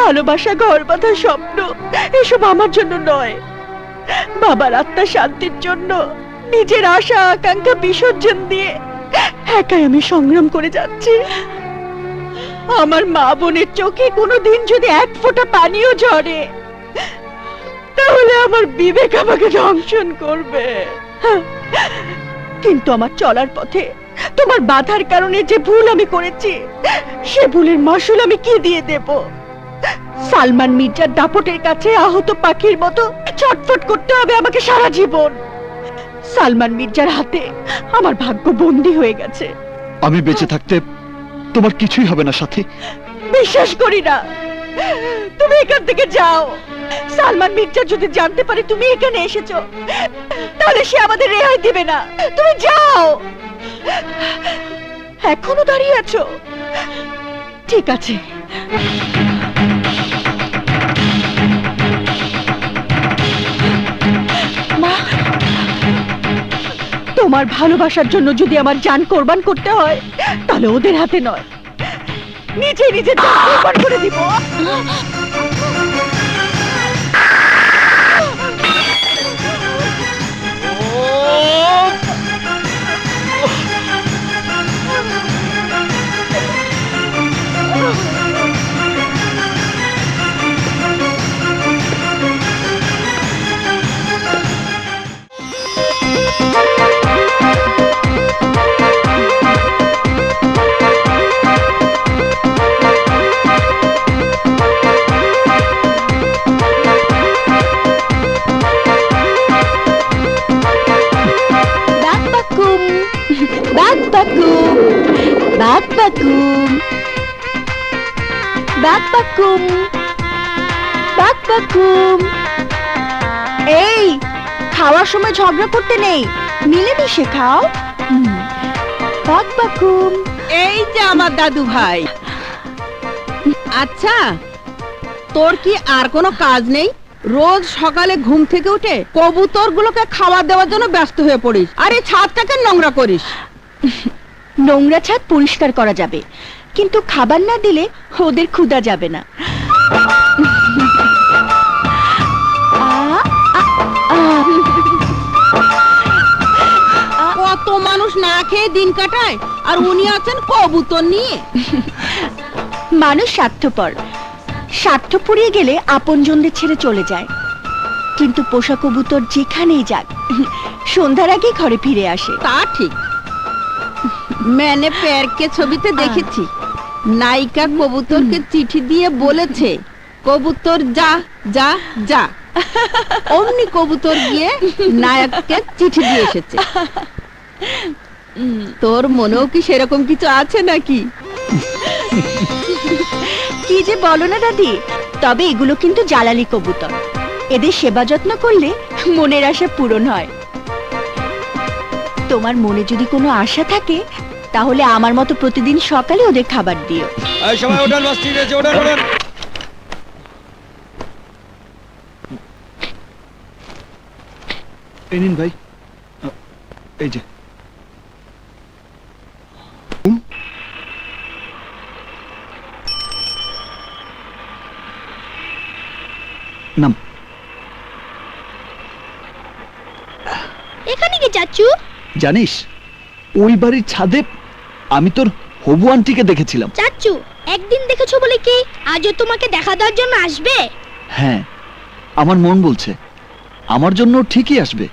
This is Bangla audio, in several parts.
ভালোবাসা, ঘর বাঁধা স্বপ্ন এসব আমার জন্য নয়। বাবার আত্মার শান্তির জন্য নিজের আশা আকাঙ্ক্ষা বিসর্জন দিয়ে একাই আমি সংগ্রাম করে যাচ্ছি। আমার মা বোনের চোখে কোনোদিন যদি এক ফোঁটা পানিও ঝরে, তাহলে আমার বিবেক আমাকে দংশন করবে। কিন্তু আমার চলার পথে তোমার বাধার কারণে যে ভুল আমি করেছি, সে ভুলের মাসুল আমি কি দিয়ে দেব? সালমান মির্জার দাপটের কাছে আহত পাখির মতো ছটফট করতে হবে আমাকে সারা জীবন। সালমান মির্জার হাতে আমার ভাগ্য বন্দী হয়ে গেছে। আমি বেঁচে থাকতে তোমার কিছুই হবে না সাথী। বিশ্বাস করি না। তুমি এখান থেকে যাও। সালমান মির্জা যদি জানতে পারে তুমি এখানে এসেছো, তাহলে সে আমাদের রেহাই দিবে না। তুমি যাও। এখনো দাঁড়িয়ে আছো? ঠিক আছে। মা, তোমার ভালোবাসার জন্য যদি আমার জান কোরবান করতে হয়, তাহলে ওদের হাতে নয়, নিজে নিজে জান কোরবান করে দিব। এই খাওয়ার সময় ঝগড়া করতে নেই, মিলেমিশে খাও। এই যে আমার দাদু ভাই। আচ্ছা, তোর কি আর কোনো কাজ নেই? রোজ সকালে ঘুম থেকে উঠে কবুতর গুলোকে খাবার দেওয়ার জন্য ব্যস্ত হয়ে পড়িস, আর এই ছাদটাকে নোংরা করিস। নোংরা ছাদ পরিষ্কার করা যাবে, কিন্তু খাবার না দিলে ওদের ক্ষুধা যাবে না। কত মানুষ না খেয়ে দিন কাটায়, আর উনি আছেন কবুতর নিয়ে। মানুষ স্বার্থপর, স্বার্থ পুড়িয়ে গেলে আপনজনদের ছেড়ে চলে যায়, কিন্তু পোষা কবুতর যেখানেই যাক সন্ধ্যার আগে ঘরে ফিরে আসে। তা ঠিক। मैंने पैर के ছবিতে দেখেছি, নায়িকা কবুতরকে চিঠি দিয়ে বলেছে, কবুতর যা যা যা। অমনি কবুতর গিয়ে নায়ককে চিঠি দিয়ে এসেছে। তোর মনেও কি সেরকম কিছু আছে নাকি? কি যে বলো না দাদি। তবে এগুলো কিন্তু জালালি কবুতর, এদের সেবা যত্ন করলে মনের আশা পূরণ হয়। তোমার মনে যদি কোনো আশা থাকে, তাহলে আমার মতো প্রতিদিন সকালে ওদের খাবার দিও। সবাই ওঠান, বাস ঠিক আছে, ওঠান ওঠান। এই নিন ভাই, এই যে। নাম। এখানে কি চাচু? জানিস, ওই বাড়ির ছাদে আমি তোর হবু আন্টিকে দেখেছিলাম। চাচু, একদিন দেখেছো বলে কি আজও তোমাকে দেখা দেওয়ার জন্য আসবে? হ্যাঁ, আমার মন বলছে আমার জন্য ঠিকই আসবে।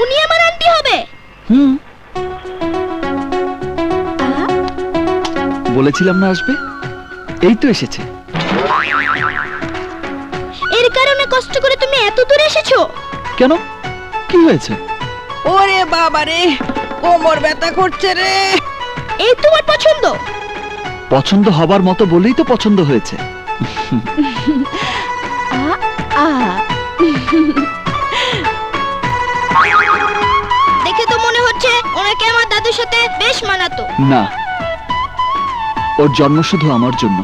উনি আমার আন্টি হবে? বলেছিলাম না আসবে, এই তো এসেছে। এর কারণে কষ্ট করে তুমি এত দূর এসেছো? কেন, কি হয়েছে? ওরে বাবা রে, কোমর ব্যথা করছে রে। এই তোমার পছন্দ? পছন্দ হবার মতো বলেই তো পছন্দ হয়েছে। দেখে তো মনে হচ্ছে ওনাকে আমার দাদুর সাথে বেশ মানাতো। না, ওর জন্ম শুধু আমার জন্য,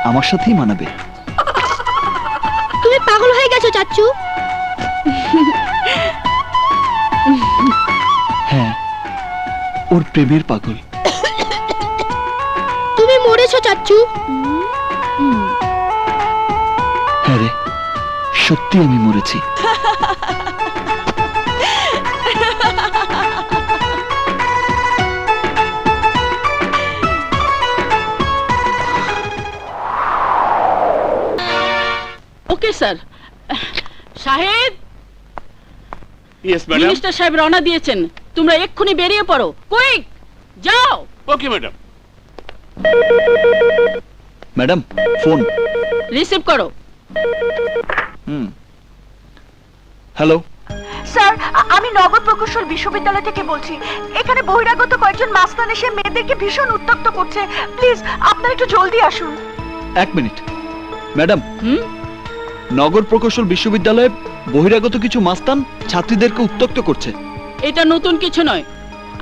আমার সাথেই মানাবে। তুমি পাগল হয়ে গেছো চাচু। হ্যাঁ, ওর প্রেমের পাগল। তুমি মরেছো চাচু। বাচ্চু। হ্যাঁ রে, সত্যি আমি মরেছি। Okay sir. সাহেব, ইয়েস ম্যাডাম। মিনিস্টার সাহেব রওনা দিয়েছেন, তোমরা এক্ষুনি বেরিয়ে পড়ো, কুইক যাও। Okay madam. Madam, phone. Receive করো। হ্যালো। স্যার, আমি নগর প্রকৌশল বিশ্ববিদ্যালয় থেকে বলছি। এখানে বহিরাগত কয়েকজন মাস্তান এসে মেয়েদেরকে ভীষণ উত্তক্ত করছে। প্লিজ আপনারা একটু জলদি আসুন। 1 মিনিট। ম্যাডাম, হুম, নগর প্রকৌশল বিশ্ববিদ্যালয়ে বহিরাগত কিছু মাস্তান ছাত্রীদেরকে উত্তক্ত করছে। এটা নতুন কিছু নয়,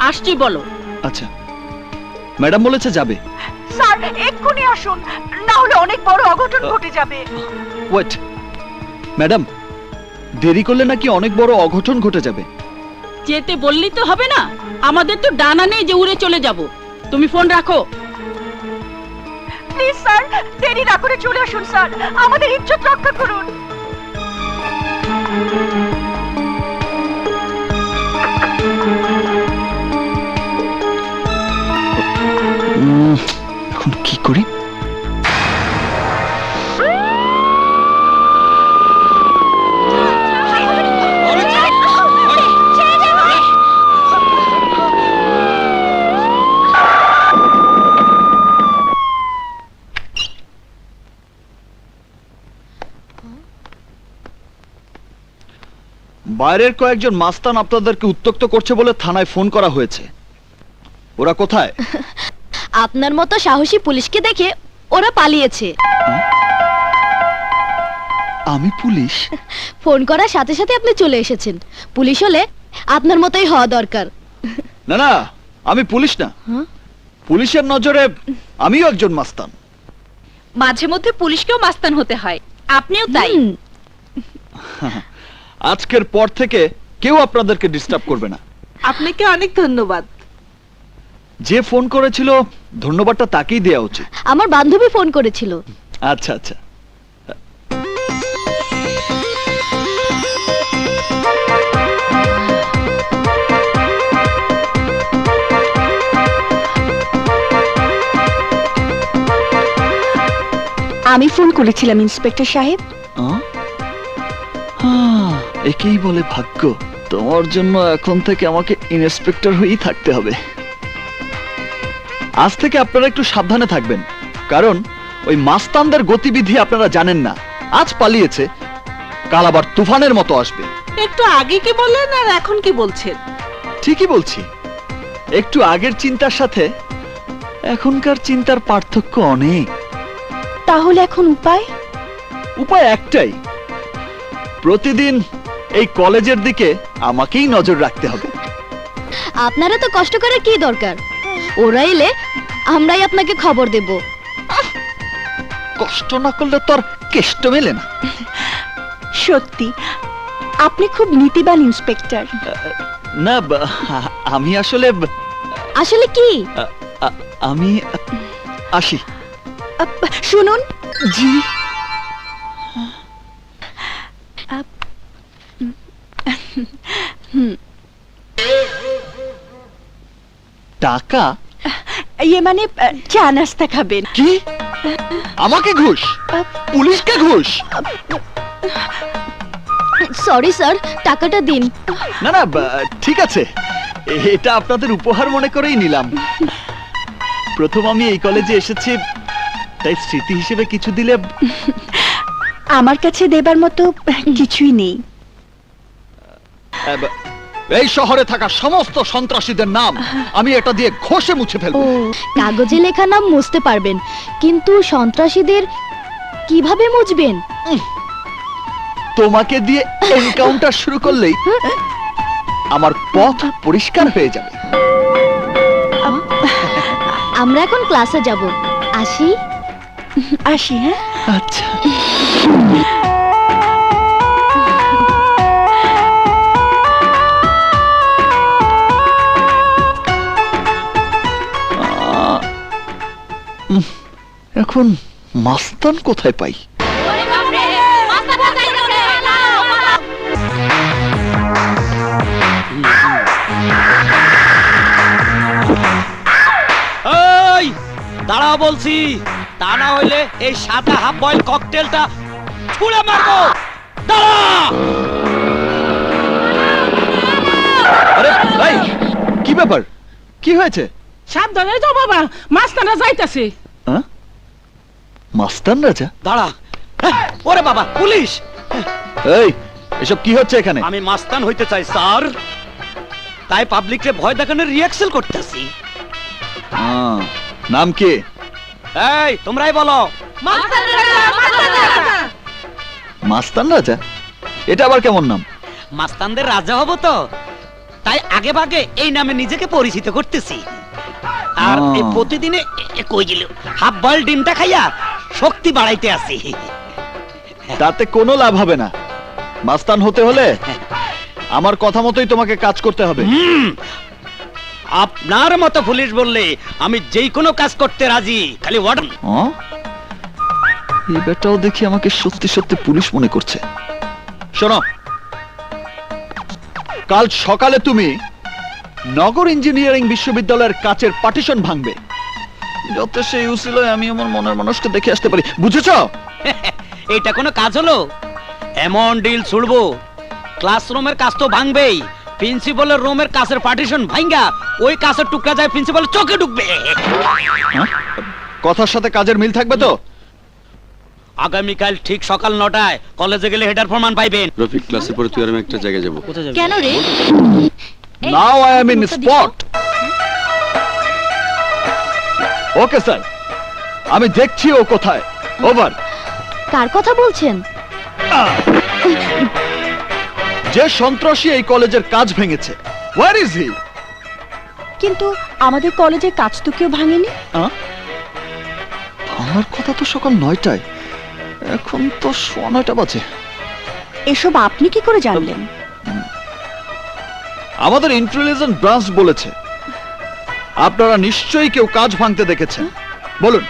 আসছি বলো। আচ্ছা, ম্যাডাম বলেছে যাবে। স্যার এক্ষুনি আসুন, না হলে অনেক বড় অঘটন ঘটে যাবে। ওয়েট ম্যাডাম, দেরি করলে নাকি অনেক বড় অঘটন ঘটে যাবে। যেতে বললি তো হবে না, আমাদের তো ডানা নেই যে উড়ে চলে যাব। তুমি ফোন রাখো। প্লিজ স্যার, দেরি না করে চলে আসুন স্যার, আমাদের ইজ্জত রক্ষা করুন। এখন কি করি? বাইরের কয়েকজন মাস্তান আপনাদেরকে উত্তক্ত করছে বলে থানায় ফোন করা হয়েছে। ওরা কোথায়? আপনার মতো সাহসী পুলিশকে দেখে ওরা পালিয়েছে। আমি পুলিশ? ফোন করার সাথে সাথে আপনি চলে এসেছেন। পুলিশ হলে আপনার মতোই হওয়া দরকার। না না, আমি পুলিশ না। হ্যাঁ? পুলিশের নজরে আমিও একজন মাস্তান। মাঝে মধ্যে পুলিশকেও মাস্তান হতে হয়, আপনিও তাই। হুম, আজকের পর থেকে কেউ আপনাদেরকে ডিস্টার্ব করবে না। আপনাকে অনেক ধন্যবাদ। যে ফোন করেছিল ধন্যবাদটা তাকেই দেওয়া উচিত। আমার বান্ধবী ফোন করেছিল। আচ্ছা আচ্ছা। আমি ফোন করেছিলাম ইন্সপেক্টর সাহেব। একেই বলে ভাগ্য। তোমার জন্য এখন থেকে আমাকে ইন্সপেক্টর হয়েই থাকতে হবে। আজ থেকে আপনারা একটু সাবধানে থাকবেন, কারণ ওই মাস্তানদের গতিবিধি আপনারা জানেন না। আজ পালিয়েছে, কাল আবার তুফানের মতো আসবে। একটু আগে কি বললেন আর এখন কি বলছেন? ঠিকই বলছি, একটু আগের চিন্তার সাথে এখনকার চিন্তার পার্থক্য অনেক। তাহলে এখন উপায়? উপায় একটাই, প্রতিদিন এই কলেজের দিকে আমাকেই নজর রাখতে হবে। আপনারা তো কষ্ট করার কি দরকার? ওরা এলে আমরাই আপনাকে খবর দেব। কষ্ট না করলে তোর কেষ্ট মেলে না। সত্যি আপনি খুব নীতিবান ইন্সপেক্টর। না, আমি আসলে আসলে কি? আমি আসি। শুনুন জি, টাকা? ইয়ে মানে চা নাস্তা খাবেন? কি? আমাকে ঘুষ? পুলিশকে ঘুষ? সরি স্যার, টাকাটা দিন। না না, ঠিক আছে, এটা আপনাদের উপহার মনে করেই নিলাম। প্রথম আমি এই কলেজে এসেছি, তাই স্মৃতি হিসেবে কিছু দিলে। আমার কাছে দেবার মতো কিছুই নেই। এই শহরে থাকা সমস্ত সন্ত্রাসীদের নাম আমি এটা দিয়ে ঘষে মুছে ও, ফেলবো। কাগজে লেখা নাম মুছতে পারবেন, কিন্তু সন্ত্রাসীদের কিভাবে মুছবেন? তোমাকে দিয়ে এনকাউন্টার শুরু করলেই আমার পথ পরিষ্কার হয়ে যাবে। আমরা এখন ক্লাসে যাব, আসি। আসি। হ্যাঁ, আচ্ছা। এখন মাস্তান কোথায় পাই? এই দাঁড়াও বলছি, তা না হইলে এই সাদা হাফ বয়েল ককটেলটা ছুঁড়ে মারবো। দাঁড়া! আরে ভাই, কি ব্যাপার? কি হয়েছে? সাবধানে যাও বাবা, মাস্তানরা যাইতাছে। হ্যাঁ? মাস্তান রাজা? দাঁড়া! ওরে বাবা, পুলিশ! এই, এসব কি হচ্ছে এখানে? আমি মাস্তান হইতে চাই স্যার, তাই পাবলিককে ভয় দেখানোর রিয়াকশন করতেছি। নাম কি? এই তোমরাই বলো। মাস্তান রাজা? এটা আবার কেমন নাম? মাস্তানদের রাজা হব তো, তাই আগে ভাগে এই নামে নিজেকে পরিচিত করতেছি। আর এই প্রতিদিনে কই গেল হাফ বয়েল ডিমটা খাইয়া শক্তি বাড়াইতে আসি। তাতে কোনো লাভ হবে না। মাস্তান হতে হলে আমার কথা মতোই তোমাকে কাজ করতে হবে। আপনার মতো পুলিশ বললে আমি যেই কোনো কাজ করতে রাজি, খালি ওয়ার্ডন। এই বেটাও দেখি আমাকে সত্যি সত্যি পুলিশ মনে করছে। শোনো, কাল সকালে তুমি নগর ইঞ্জিনিয়ারিং বিশ্ববিদ্যালয়ের কাচের পার্টিশন ভাঙবে, যাতে সেই উসিলায় আমি আমার মনের মানুষকে দেখে আসতে পারি। বুঝেছো? এটা কোনো কাজ হলো? এমন ডিল ছুড়বো, ক্লাসরুমের কাজ তো ভাঙবেই, প্রিন্সিপালের রুমের কাছের পার্টিশন ভাঙ্গা ওই কাছের টুকরা যায় প্রিন্সিপালের চোখে ঢুকবে। কথার সাথে কাজের মিল থাকবে তো? আগামীকাল ঠিক সকাল 9টায় কলেজে গেলে হেডার ফরমান পাইবেন। রফিক ক্লাসের পরে তুই আর আমি একটা জায়গায় যাবো। কেন রে? Now I am in spot. Okay sir, আমি দেখছি ও কোথায়। ওভার। কার কথা বলছেন? যে সন্ত্রাসী এই কলেজের কাজ ভেঙেছে, ওয়্যার ইজ হি? কিন্তু আমাদের কলেজে কাজ তো কেউ ভাঙেনি। আমার কথা তো সকাল 9টায়, এখন তো 9:15 বাজে। এসব আপনি কি করে জানলেন? আমাদের ইন্টেলিজেন্স ব্রাঞ্চ বলেছে আপনারা নিশ্চয়ই কেউ কাজ ভাঙতে দেখেছেন। বলুন,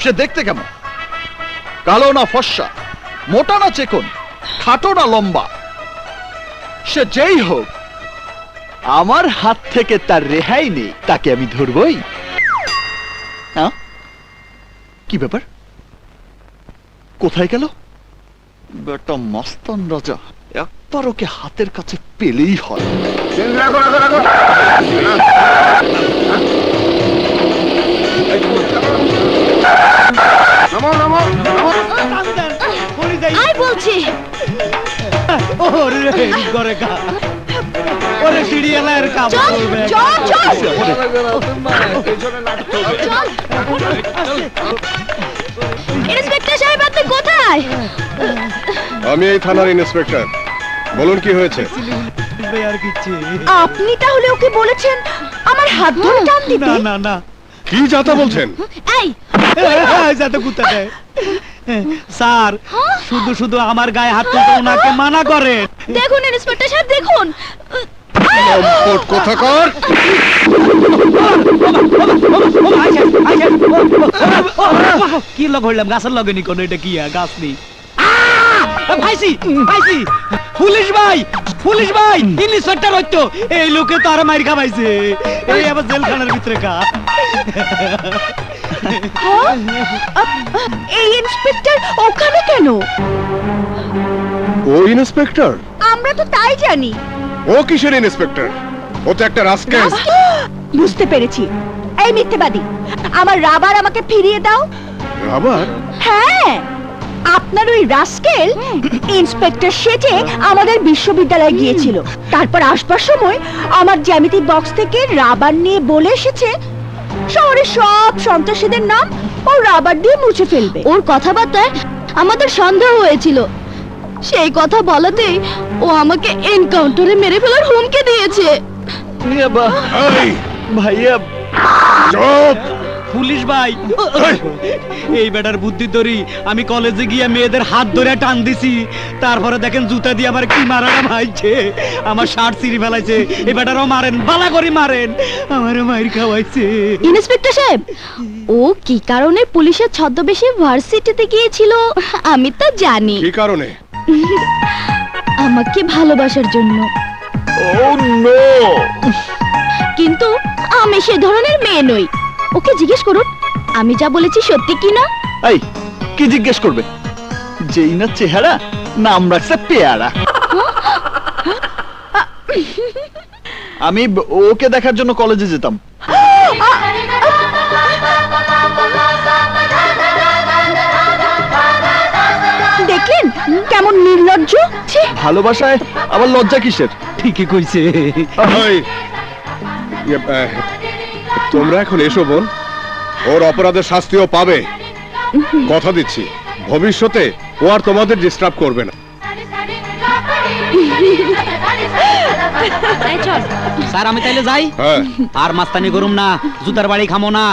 সে দেখতে কেমন? কালো না ফর্সা, মোটা না চিকন, খাটো না লম্বা? সে যেই হোক, আমার হাত থেকে তার রেহাই নেই, তাকে আমি ধরবই। হ্যাঁ, কি ব্যাপার? কোথায় গেল বেটা মাস্তান রাজা? একবার ওকে হাতের কাছে পেলেই হয়। আই বলছি। চল, চল, চল। ইন্সপেক্টর সাহেব, আপনি কোথায়? আমি এই থানার ইন্সপেক্টর। বলুন কি হয়েছে? আপনি তাহলে ওকে বলেছেন আমার হাত ধরে টান দিতে? কি যাতা বলছেন? এই, স্যার, শুধু শুধু আমার গায়ে হাত তুলতে ওনাকে মানা করে। দেখুন ইন্সপেক্টর সাহেব, দেখুন। লম্পট কোথাকার! কি লগ হইলাম? গাছের লগে নি কোন? এটা কি গাছ নেই? ভাইসি, ভাইসি, পুলিশ ভাই, পুলিশ ভাই, ইন্সপেক্টর হইতো এই লোকে তো আর মাইর খাবাইছে, এই আবার জেলখানার ভিতরে কা। এই ইন্সপেক্টর ওখানে কেন? ও ইন্সপেক্টর? আমরা তো তাই জানি। ও কিসের ইন্সপেক্টর? ও তো একটা রাস্কেল। বুঝতে পেরেছি। এই মিথ্যেবাদী, আমার রাবার আমাকে ফিরিয়ে দাও। রাবার? হ্যাঁ, আপনার ওই রাস্কেল ইন্সপেক্টর সেজে আমাদের বিশ্ববিদ্যালয়ে গিয়েছিল, তারপর আসবার সময় আমার জ্যামিতি বক্স থেকে রাবার নিয়ে বলে এসেছে শহরের সব সন্ত্রাসীদের নাম ও রাবার দিয়ে মুছে ফেলবে। ওর কথাবার্তায় আমাদের সন্দেহ হয়েছিল, সেই কথা বলাতেই ও আমাকে এনকাউন্টারে মেরে ফেলার হুমকি দিয়েছে। এই ভাইয়া, চুপ! পুলিশ ভাই এই বেটার বুদ্ধি ধরি আমি কলেজে গিয়ে মেয়েদের হাত ধরে টান দিছি, তারপরে দেখেন জুতা দিয়ে আমার কি মারাটা ভাইছে, আমার শার্ট ছিঁড়ে ফেলাইছে। এই বেটারও মারেন, বালা করে মারেন, আমারও মাইর খাওয়াইছে। ইন্সপেক্টর সাহেব, ও কি কারণে পুলিশের ছদ্মবেশে ভার্সিটিতে গিয়েছিল আমি তা জানি। কি কারণে? আমাকে ভালোবাসার জন্য। Oh no! কিন্তু আমি সে ধরনের মেয়ে নই। ওকে জিজ্ঞেস করুন আমি যা বলেছি সত্যি কি না। এই কি জিজ্ঞেস করবে? যেই না চেহারা, নাম রাখছে পেয়ারা। আমি ওকে দেখার জন্য কলেজে যেতাম। দেখলেন কেমন নির্লজ্জ। ছি! ভালোবাসায় আবার লজ্জা কিসের? ঠিকই কইছে। ওই, তোমরা এখন এসো বোন, ওর অপরাধের শাস্তিও পাবে। কথা দিচ্ছি ভবিষ্যতে ও আর তোমাদের ডিস্টার্ব করবে না। স্যার আমি তাইলে যাই, হ্যাঁ, আর মাস্তানি করুম না, জুতার বাড়ি খামো না।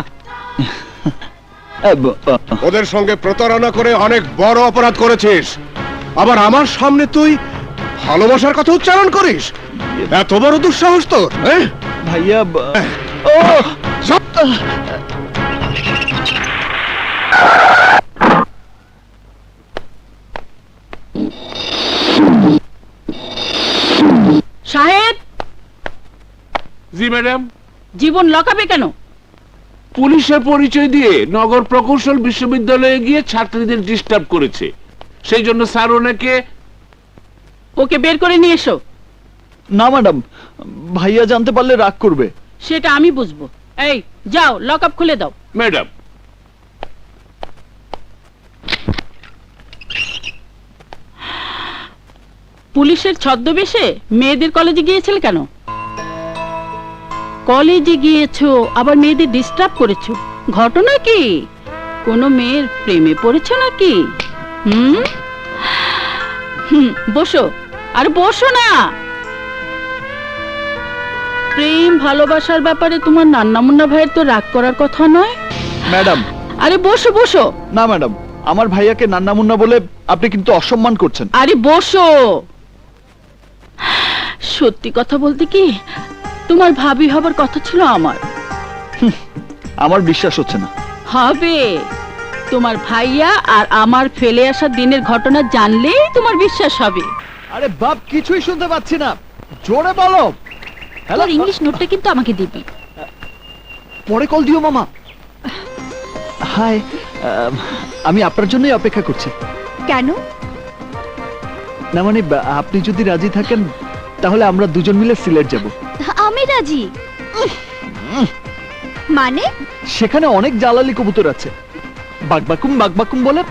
ওদের সঙ্গে প্রতারণা করে অনেক বড় অপরাধ করেছিস, আবার আমার সামনে তুই ভালোবাসার কথা উচ্চারণ করিস? এত বড় দুঃসাহস তোর, হ্যাঁ? ভাইয়া ও সাহেব, জি ম্যাডাম। জীবন লকাবে কেন? পুলিশের পরিচয় দিয়ে নগর প্রকৌশল বিশ্ববিদ্যালয়ে গিয়ে ছাত্রীদের ডিস্টার্ব করেছে, সেই জন্য স্যার ওনাকে। ওকে বের করে নিয়ে এসো। না ম্যাডাম, ভাইয়া জানতে পারলে রাগ করবে। সেটা আমি বুঝবো। এই যাও, লক আপ খুলে দাও। ম্যাডাম, পুলিশের ছদ্মবেশে মেয়েদের কলেজে গিয়েছিলে কেন? কলেজে গিয়েছো আবার মেয়েদের ডিস্টার্ব করেছো, ঘটনা কি? কোনো মেয়ের প্রেমে পড়েছো নাকি? হুম হুম, বসো। আর বসো না। প্রেম ভালোবাসার ব্যাপারে তোমার নান্না মুন্না ভাইয়ের তো রাগ করার কথা নয়। ম্যাডাম, আরে বসো বসো। না ম্যাডাম, আমার ভাইয়াকে নান্না মুন্না বলে আপনি কিন্তু অসম্মান করছেন। আরে বসো। সত্যি কথা বলতে কি, তোমার ভাবি হবার কথা ছিল আমার। আমার বিশ্বাস হচ্ছে না। হবে। তোমার ভাইয়া আর আমার ফেলে আসা দিনের ঘটনা জানলেই তোমার বিশ্বাস হবে। আরে বাপ, কিছুই শুনতে পাচ্ছি না, জোরে বলো। হ্যালো, তোর ইংলিশ নোটটা কিন্তু আমাকে দিবি। পরে কল দিও মামা। হাই, আমি আপনার জন্যই অপেক্ষা করছি। কেন? না মানে আপনি যদি রাজি থাকেন তাহলে আমরা দুজন মিলে সিলেট যাব। আমি রাজি। মানে? সেখানে অনেক জালালি কবুতর আছে, বাগবাকুম বাগবাকুম বলে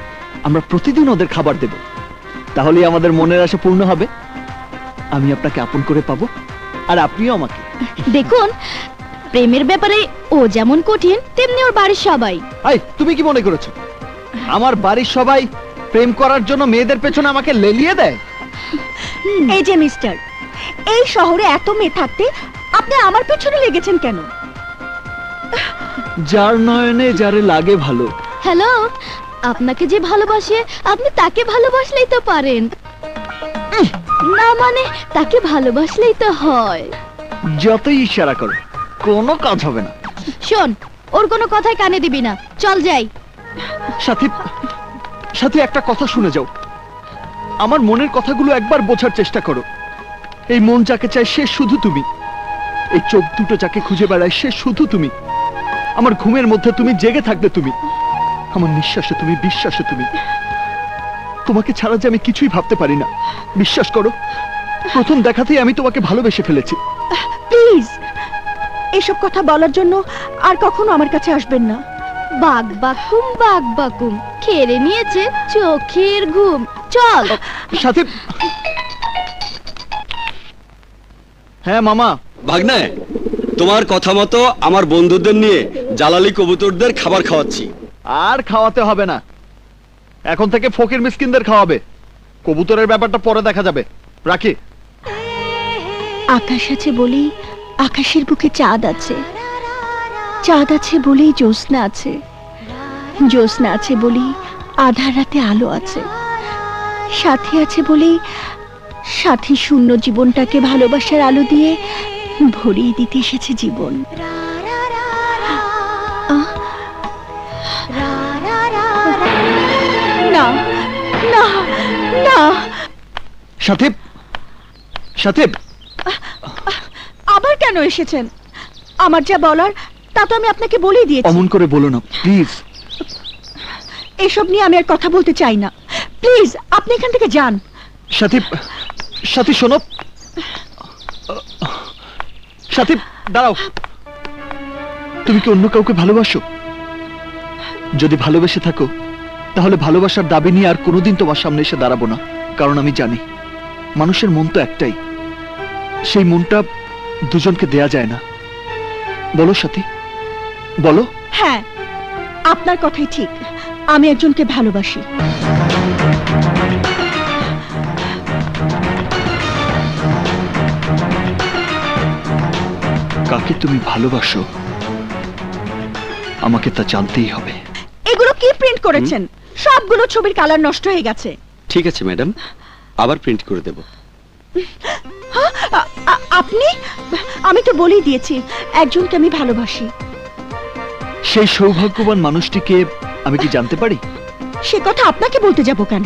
আমরা প্রতিদিন ওদের খাবার দেব। তাহলেই আমাদের মনের আশা পূর্ণ হবে। আমি আপনাকে আপন করে পাবো, আর আপনিও আমাকে। দেখুন, প্রেমের ব্যাপারে ও যেমন কঠিন তেমনি ওর বাড়ির সবাই। এই, তুমি কি মনে করেছো আমার বাড়ির সবাই প্রেম করার জন্য মেয়েদের পেছনে আমাকে লেলিয়ে দেয়? এই যে মিস্টার, এই শহরে এত মেয়ে থাকতে আপনি আমার পেছনে লেগেছেন কেন? যার নয়নে যারে লাগে ভালো। হ্যালো, আপনাকে যে ভালোবাসে আপনি তাকে ভালোবাসলেই তো পারেন। না মানে তাকে ভালোবাসলেই তো হয়। যতই ইশারা করো কোনো কাজ হবে না। শোন, ওর কোনো কথাই কানে দিবি না, চল যাই। সাথী, সাথী, একটা কথা শুনে যাও। আমার মনের কথাগুলো একবার বোঝার চেষ্টা করো। এই মন যাকে চায় সে শুধু তুমি, এই চোখ দুটো যাকে খুঁজে বেড়ায় সে শুধু তুমি, আমার ঘুমের মধ্যে তুমি জেগে থাকবে তুমি, আমার নিঃশ্বাসে তুমি, বিশ্বাসে তুমি। তোমাকে ছাড়া যে আমি কিছুই ভাবতে পারি না। বিশ্বাস করো, প্রথম দেখাতেই আমি তোমাকে ভালোবেসে ফেলেছি। প্লিজ, এসব কথা বলার জন্য আর কখনো আমার কাছে আসবেন না। বাঘ বাকুম খেরে নিয়েছে চোখের ঘুম। চল। সাথে, হ্যাঁ মামা। ভাগ্নে, তোমার কথা মতো আমার বন্ধুদের নিয়ে জালালি কবুতরদের খাবার খাওয়াচ্ছি। আর খাওয়াতে হবে না, এখন থেকে ফকির মিসকিনদের খাওয়াবে। কবুতরের ব্যাপারটা পরে দেখা যাবে। রাখি। আকাশ আছে বলেই আকাশের বুকে চাঁদ আছে, চাঁদ আছে বলেই জ্যোৎস্না আছে, জ্যোৎস্না আছে বলেই আধার রাতে আলো আছে, সাথী আছে বলেই সাথী শূন্য জীবনটাকে ভালোবাসার আলো দিয়ে ভরিয়ে দিতে এসেছে জীবন। না না না, সাথে সাথে আবার কেন এসেছেন? আমার যা বলার তা তো আমি আপনাকে বলেই দিয়েছি। অমন করে বলো না প্লিজ। এসব নিয়ে আমি আর কথা বলতে চাই না, প্লিজ আপনি এখান থেকে যান। সাথী সাথী শোনো, সাথী দাঁড়াও। তুমি কি অন্য কাউকে ভালোবাসো? যদি ভালোবেসে থাকো তাহলে ভালোবাসার দাবি নিয়ে আর কোনোদিন তোমার সামনে এসে দাঁড়াবো না, কারণ আমি জানি মানুষের মন তো একটাই, সেই মনটা দুজনকে দেয়া যায় না। বলো সাথী, বলো। হ্যাঁ, আপনার কথাই ঠিক, আমি একজনকে ভালোবাসি। কাকে তুমি ভালোবাসো আমাকে তা জানতেই হবে। এগুলো কি প্রিন্ট করেছেন? সবগুলো ছবির কালার নষ্ট হয়ে গেছে। ঠিক আছে ম্যাডাম, আবার প্রিন্ট করে দেব। আপনি? আমি তো বলেই দিয়েছি একজনকে আমি ভালোবাসি। সেই সৌভাগ্যবান মানুষটিকে আমি কি জানতে পারি? সে কথা আপনাকে বলতে যাব কেন?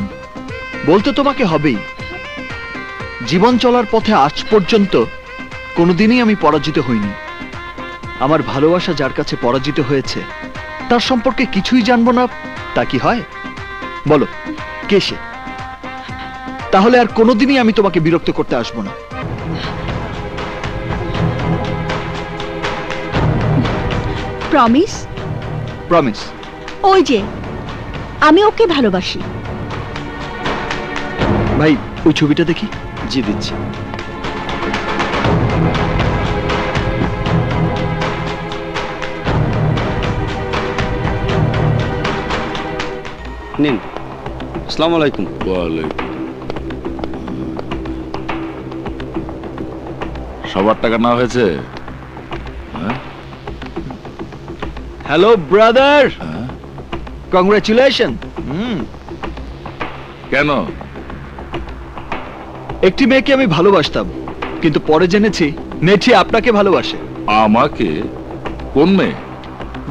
বলতে তোমাকে হবেই। জীবন চলার পথে আজ পর্যন্ত কোনোদিনই আমি পরাজিত হইনি। আমার ভালোবাসা যার কাছে পরাজিত হয়েছে তার সম্পর্কে কিছুই জানবো না, তা কি হয়? বলো কে সে? তাহলে আর কোনোদিনই আমি তোমাকে বিরক্ত করতে আসবো না। প্রমিস? প্রমিস। ওই যে আমি ওকে ভালোবাসি। ভাই ওই ছবিটা দেখি। জি দিচ্ছি। নিন। আসসালামু আলাইকুম। সবার টাকা না হয়েছে? Hello brother, congratulation. কেন? একটি মেয়েকে আমি ভালোবাসতাম, কিন্তু পরে জেনেছি মেয়েটি আপনাকে ভালোবাসে। আমাকে? কোন মেয়ে?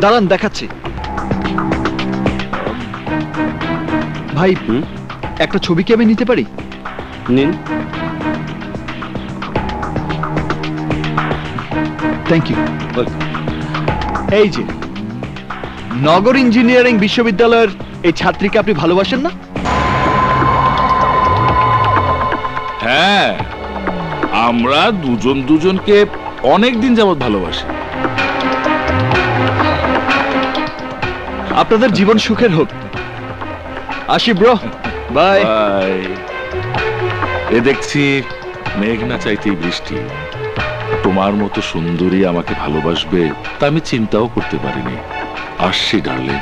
দাঁড়ান দেখাচ্ছি। ভাই একটা ছবি কি আমি নিতে পারি? নিন। Thank you. এই যে নগর ইঞ্জিনিয়ারিং বিশ্ববিদ্যালয়ের এই ছাত্রীকে আপনি ভালোবাসেন না? হ্যাঁ, আমরা দুজন দুজনকে অনেক দিন যাবৎ ভালোবাসি। আপনাদের জীবন সুখের হোক। আসি ব্রো, বাই। বাই। এ দেখছি মেঘ না চাইতেই বৃষ্টি। তোমার মতো সুন্দরী আমাকে ভালোবাসবে তা আমি চিন্তাও করতে পারিনি। আসছি ডার্লিং,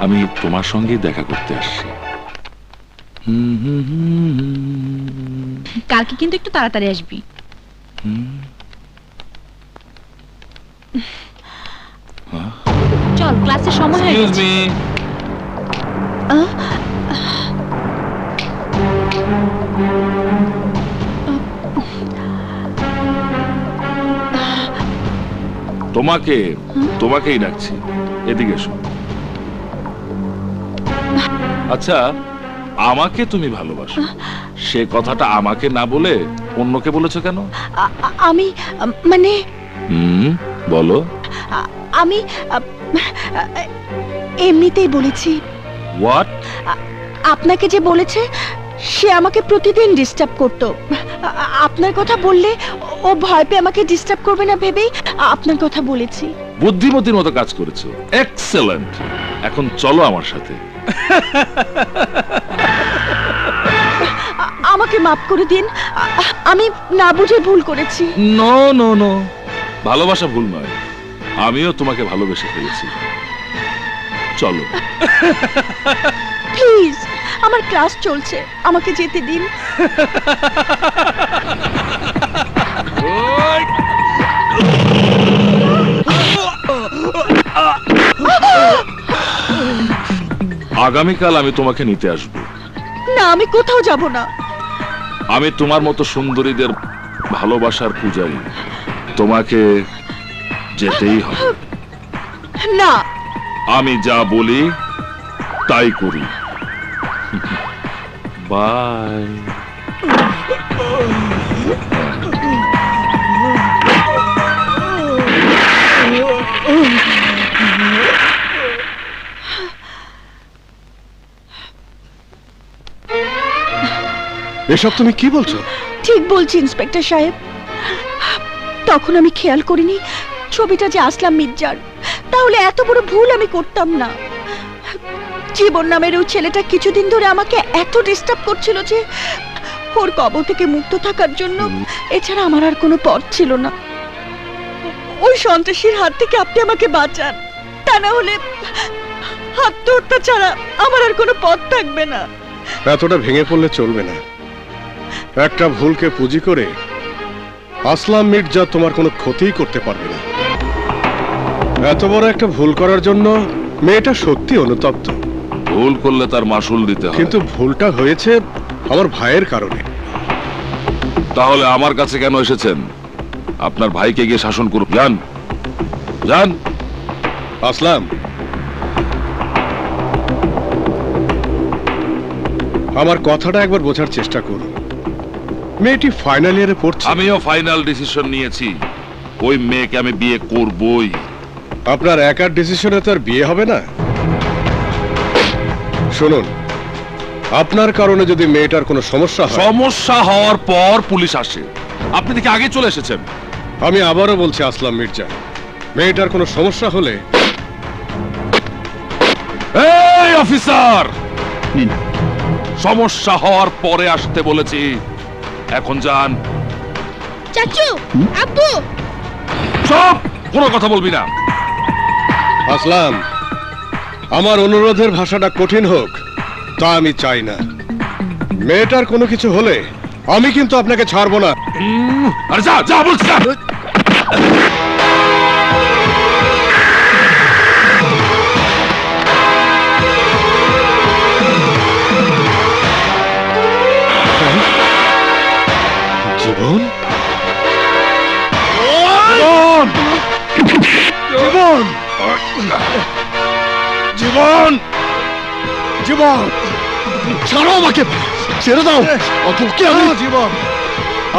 আমি তোমার সঙ্গেই দেখা করতে আসছি। কালকে কিন্তু একটু তাড়াতাড়ি আসবি। চল, ক্লাসের সময় হয়ে এক্সকিউজ গেছে। মি। তোমাকেই ডাকছি, এদিকে এসো। আচ্ছা, আমাকে তুমি ভালোবাসো, সে কথাটা আমাকে না বলে অন্যকে বলেছো কেন? আমি মানে বলো। আমি এমনিতেই বলেছি। হোয়াট? আপনাকে যে বলেছে সে আমাকে প্রতিদিন ডিস্টার্ব করতো। আপনার কথা বললে ও ভয় পেয়ে আমাকে ডিস্টার্ব করবে না ভেবেই আপনার কথা বলেছি। বুদ্ধিমতীর মতো কাজ করেছো, এক্সেলেন্ট। এখন চলো আমার সাথে। আমাকে মাফ করে দিন, আমি না বুঝে ভুল করেছি। নো নো নো, ভালোবাসা ভুল নয়, আমিও তোমাকে ভালোবেসে ফেলেছি। চলো। প্লিজ, আমার ক্লাস চলছে, আমাকে যেতে দিন। ওই! আগামীকাল আমি তোমাকে নিতে আসব। না, আমি কোথাও যাব না। আমি তোমার মতো সুন্দরীদের ভালোবাসার পূজারী, তোমাকে যেতেই হবে। না, আমি যা বলি তাই করি। বাই। এসব তুমি কি বলছো? ঠিক বলছি ইন্সপেক্টর সাহেব। তখন আমি খেয়াল করিনি ছবিটা যে আসলাম মির্জার। তাহলে এত বড় ভুল আমি করতাম না। জীবন নামের ওই ছেলেটা কিছুদিন ধরে আমাকে এত ডিস্টার্ব করছিল যে ওর কবল থেকে মুক্ত থাকার জন্য এছাড়া আমার আর কোনো পথ ছিল না। ওই সন্ত্রাসীর হাত থেকে আপনি আমাকে বাঁচান, তা না হলে আত্মহত্যা ছাড়া আমার আর কোনো পথ থাকবে না। এতটা ভেঙে পড়লে চলবে না। একটা ভুলকে পুঁজি করে আসলাম মির্জা তোমার কোনো ক্ষতিই করতে পারবে না। এত বড় একটা ভুল করার জন্য মেয়েটা সত্যি অনুতপ্ত। ভুল করলে তার মাসুল দিতে হয়। কিন্তু ভুলটা হয়েছে আমার ভাইয়ের কারণে। তাহলে আমার কাছে কেন এসেছেন? আপনার ভাইকে গিয়ে শাসন করুন। যান যান। আসলাম, আমার কথাটা একবার বোঝার চেষ্টা করুন। মেয়েটি ফাইনাল ইয়ারে পড়ছে। আমিও ফাইনাল ডিসিশন নিয়েছি, ওই মেয়েকে আমি বিয়ে করবই। আপনার একার ডিসিশনে তো আর বিয়ে হবে না। শুনুন, আপনার কারণে যদি মেয়েটার কোনো সমস্যা হয়। সমস্যা হওয়ার পর পুলিশ আসে, আপনি দেখে আগে চলে এসেছেন। আমি আবারও বলছি আসলাম মির্জা, মেয়েটার কোনো সমস্যা হলে। এই অফিসার, সমস্যা হওয়ার পরে আসতে বলেছি। এখন যান। চাচু, আব্বু, সব কোনো কথা বলবি না। আসলাম, আমার অনুরোধের ভাষাটা কঠিন হোক তা আমি চাই না। মেয়েটার কোনো কিছু হলে আমি কিন্তু আপনাকে ছাড়বো না। আরে যা যা বলছি যা। জীবন, জীবন, জীবন, জীবন, ছাড়ো আমাকে, ছেড়ে দাও। তোকে আমি জীবন,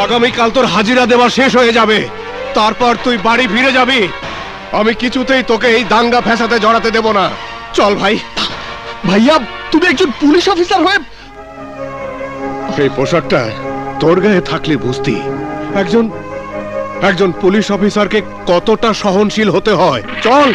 আগামীকাল তোর হাজিরা দেওয়া শেষ হয়ে যাবে। তারপর তুই বাড়ি ফিরে যাবি। আমি কিছুতেই তোকে এই দাঙ্গা ফ্যাসাদে জড়াতে দেব না। চল ভাই। ভাইয়া, তুমি একজন পুলিশ অফিসার হয়ে এই পোশাকটা তোর গায়ে থাকলে বুঝতি একজন পুলিশ অফিসারকে কতটা সহনশীল হতে হয়। চল।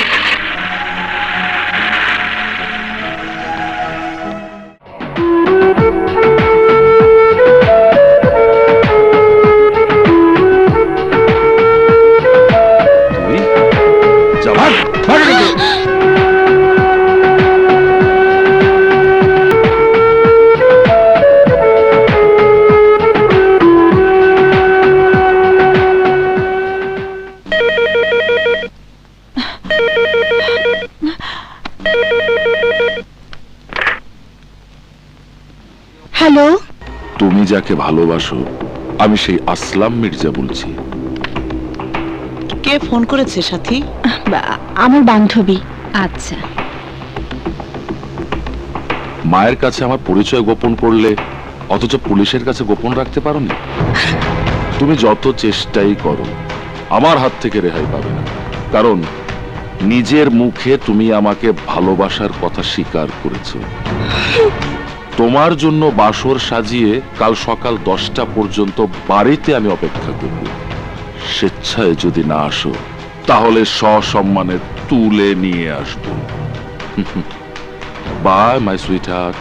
তুই যা, ভাগ, ভাগ এখান থেকে। হ্যালো, তুমি যাকে ভালোবাসো, আমি সেই আসলাম মির্জা বলছি। কে ফোন করেছে সাথী? আমার বান্ধবী। আচ্ছা, মায়ের কাছে আমার পরিচয় গোপন করলে, অথচ পুলিশের কাছে গোপন রাখতে পারোনি। তুমি যত চেষ্টাই করো, আমার হাত থেকে রেহাই পাবে না। কারণ নিজের মুখে তুমি আমাকে ভালোবাসার কথা স্বীকার করেছো। তোমার জন্য বাসর সাজিয়ে কাল সকাল 10টা পর্যন্ত বাড়িতে আমি অপেক্ষা করব। স্বেচ্ছায় যদি না আসো, তাহলে সসম্মানে তুলে নিয়ে আসবো। Bye my sweetheart.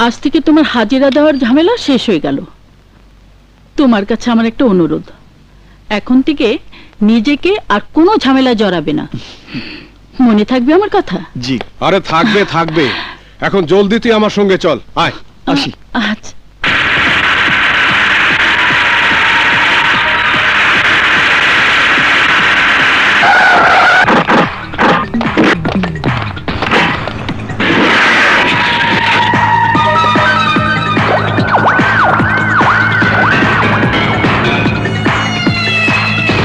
আজ থেকে তোমার হাজিরা দেওয়ার ঝামেলা শেষ হয়ে গেল। তোমার কাছে আমার একটা অনুরোধ, এখন থেকে নিজেকে আর কোনো ঝামেলা জড়াবে না। মনে থাকবে আমার কথা? জি। আরে থাকবে থাকবে, এখন জলদি তুই আমার সঙ্গে চল, আয়। আসি। আচ্ছা।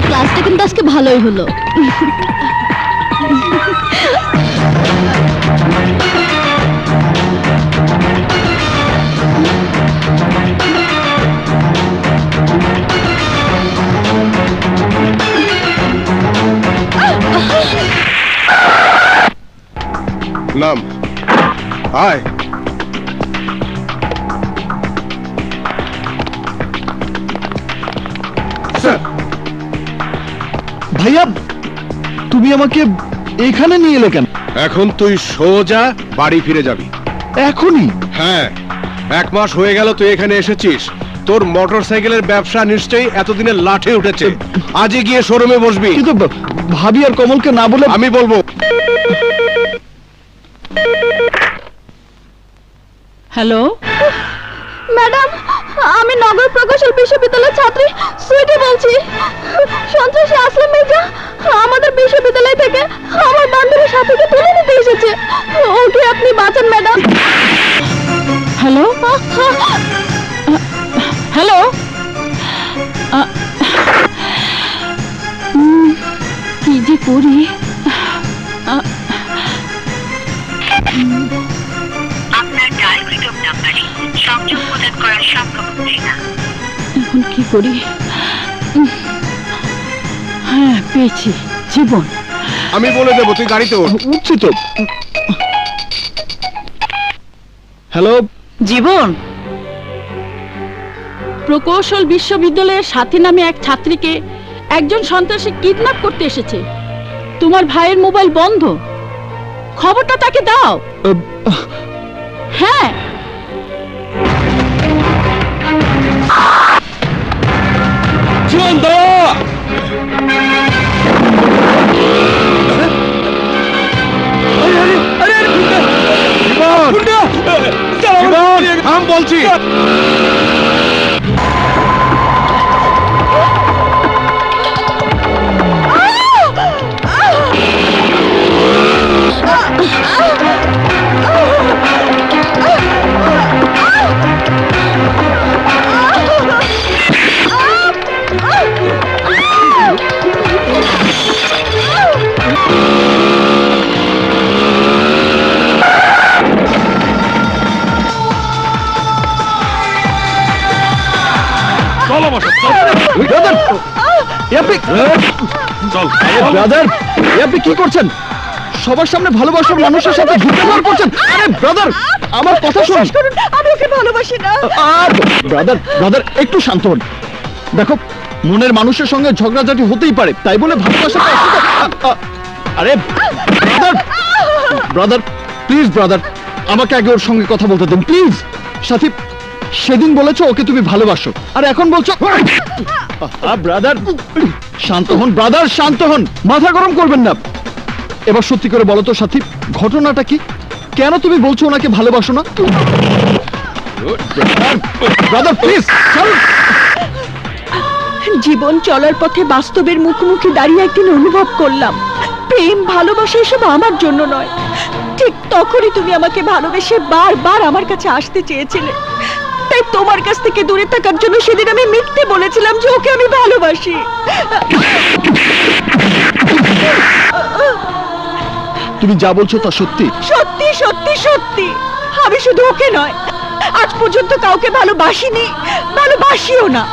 ক্লাসটা কিন্তু আজকে ভালোই হলো। নাম, আয়। স্যার, ভাইয়া তুমি আমাকে এখানে নিয়ে এলে কেন? এখন তুই সোজা বাড়ি ফিরে যাবি। এখনই? হ্যাঁ, 1 মাস হয়ে গেল তুই এখানে এসেছিস। তোর মোটরসাইকেলের ব্যবসা নিশ্চয়ই এতদিনে লাঠে উঠেছে। আজই গিয়ে শোরুমে বসবি। কিন্তু ভাবি আর কমলকে না বলে আমি বলবো। হ্যালো, ম্যাডাম, আমি নগর প্রকৌশল বিশ্ববিদ্যালয়ের ছাত্রী সুইটি বলছি। সন্ত্রাসী আসলাম মির্জা আমাদের বিশ্ববিদ্যালয় থেকে আমার বান্ধবীর সাথীকে তুলে নিতে এসেছে। ওকে আপনি বাঁচান ম্যাডাম। Hello, hello. কি যে করি? আপনার ডায়ালকৃত নাম্বারে সংযোগ প্রদান করা সম্ভব হচ্ছে না। এখন কি করি? হ্যাঁ, পেয়েছি। জীবন। আমি বলে দেবো, তুই গাড়িতে ওঠ। উঠছি তো। হ্যালো জীবন, প্রকৌশল বিশ্ববিদ্যালয়ের সাথী নামে এক ছাত্রীকে একজন সন্ত্রাসী কিডন্যাপ করতে এসেছে। তোমার ভাইয়ের মোবাইল বন্ধ, খবরটা তাকে দাও। হ্যাঁ, থাম বলছি। ব্রাদার, আপনি কি করছেন? সবার সামনে ভালোবাসার মানুষের সাথে যুদ্ধ করছেন। আরে ব্রাদার, আমার কথা শুনুন। আমি ওকে ভালোবাসি না। ব্রাদার ব্রাদার একটু শান্ত হন। দেখো, মনের মানুষের সঙ্গে ঝগড়াঝাটি হতেই পারে, তাই বলে ভালোবাসা। আরে ব্রাদার ব্রাদার প্লিজ ব্রাদার, আমাকে আগে ওর সঙ্গে কথা বলতে দিন প্লিজ। সাথী, সেদিন বলেছো ওকে তুমি ভালোবাসো, আর এখন বলছো। ব্রাদার শান্ত হন, ব্রাদার শান্ত হন, মাথা গরম করবেন না। এবার সত্যি করে বলো তো সাথী, ঘটনাটা কি? কেন তুমি বলছো ওনাকে ভালোবাসো না? Brother please. জীবন চলার পথে বাস্তবের মুখোমুখি দাঁড়িয়ে একদিন অনুভব করলাম, প্রেম ভালোবাসা এসব আমার জন্য নয়। ঠিক তখনই তুমি আমাকে ভালোবেসে বারবার আমার কাছে আসতে চেয়েছিলে, তাই তোমার কাছ থেকে দূরে থাকার জন্য সেদিন আমি মিথ্যে বলেছিলাম যে ওকে আমি ভালোবাসি। তুমি যা বলছো তা সত্যি? সত্যি সত্যি সত্যি। আমি শুধু ওকে নয়, আজ পর্যন্ত কাউকে ভালোবাসিনি, ভালোবাসিও না।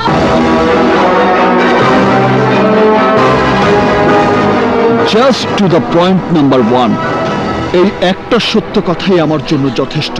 Just to the point number 1, এই একটা সত্য কথাই আমার জন্য যথেষ্ট।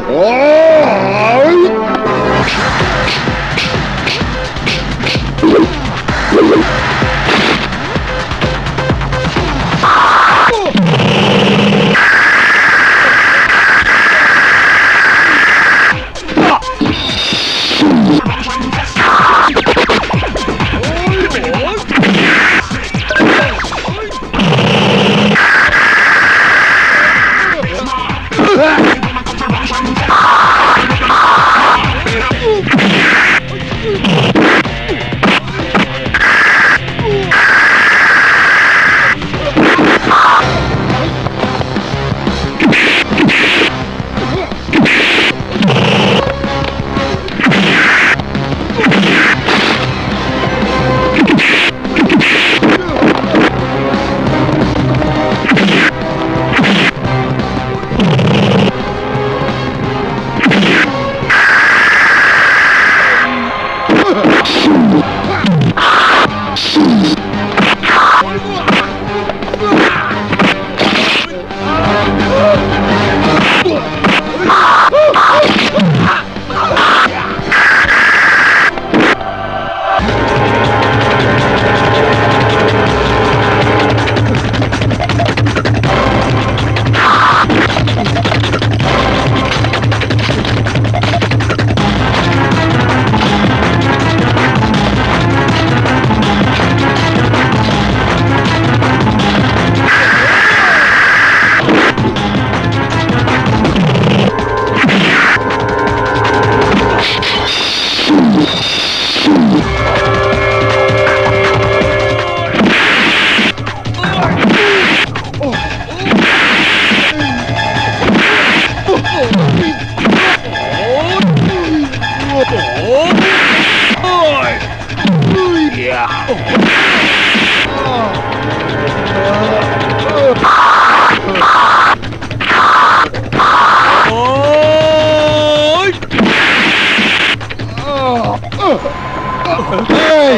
এই,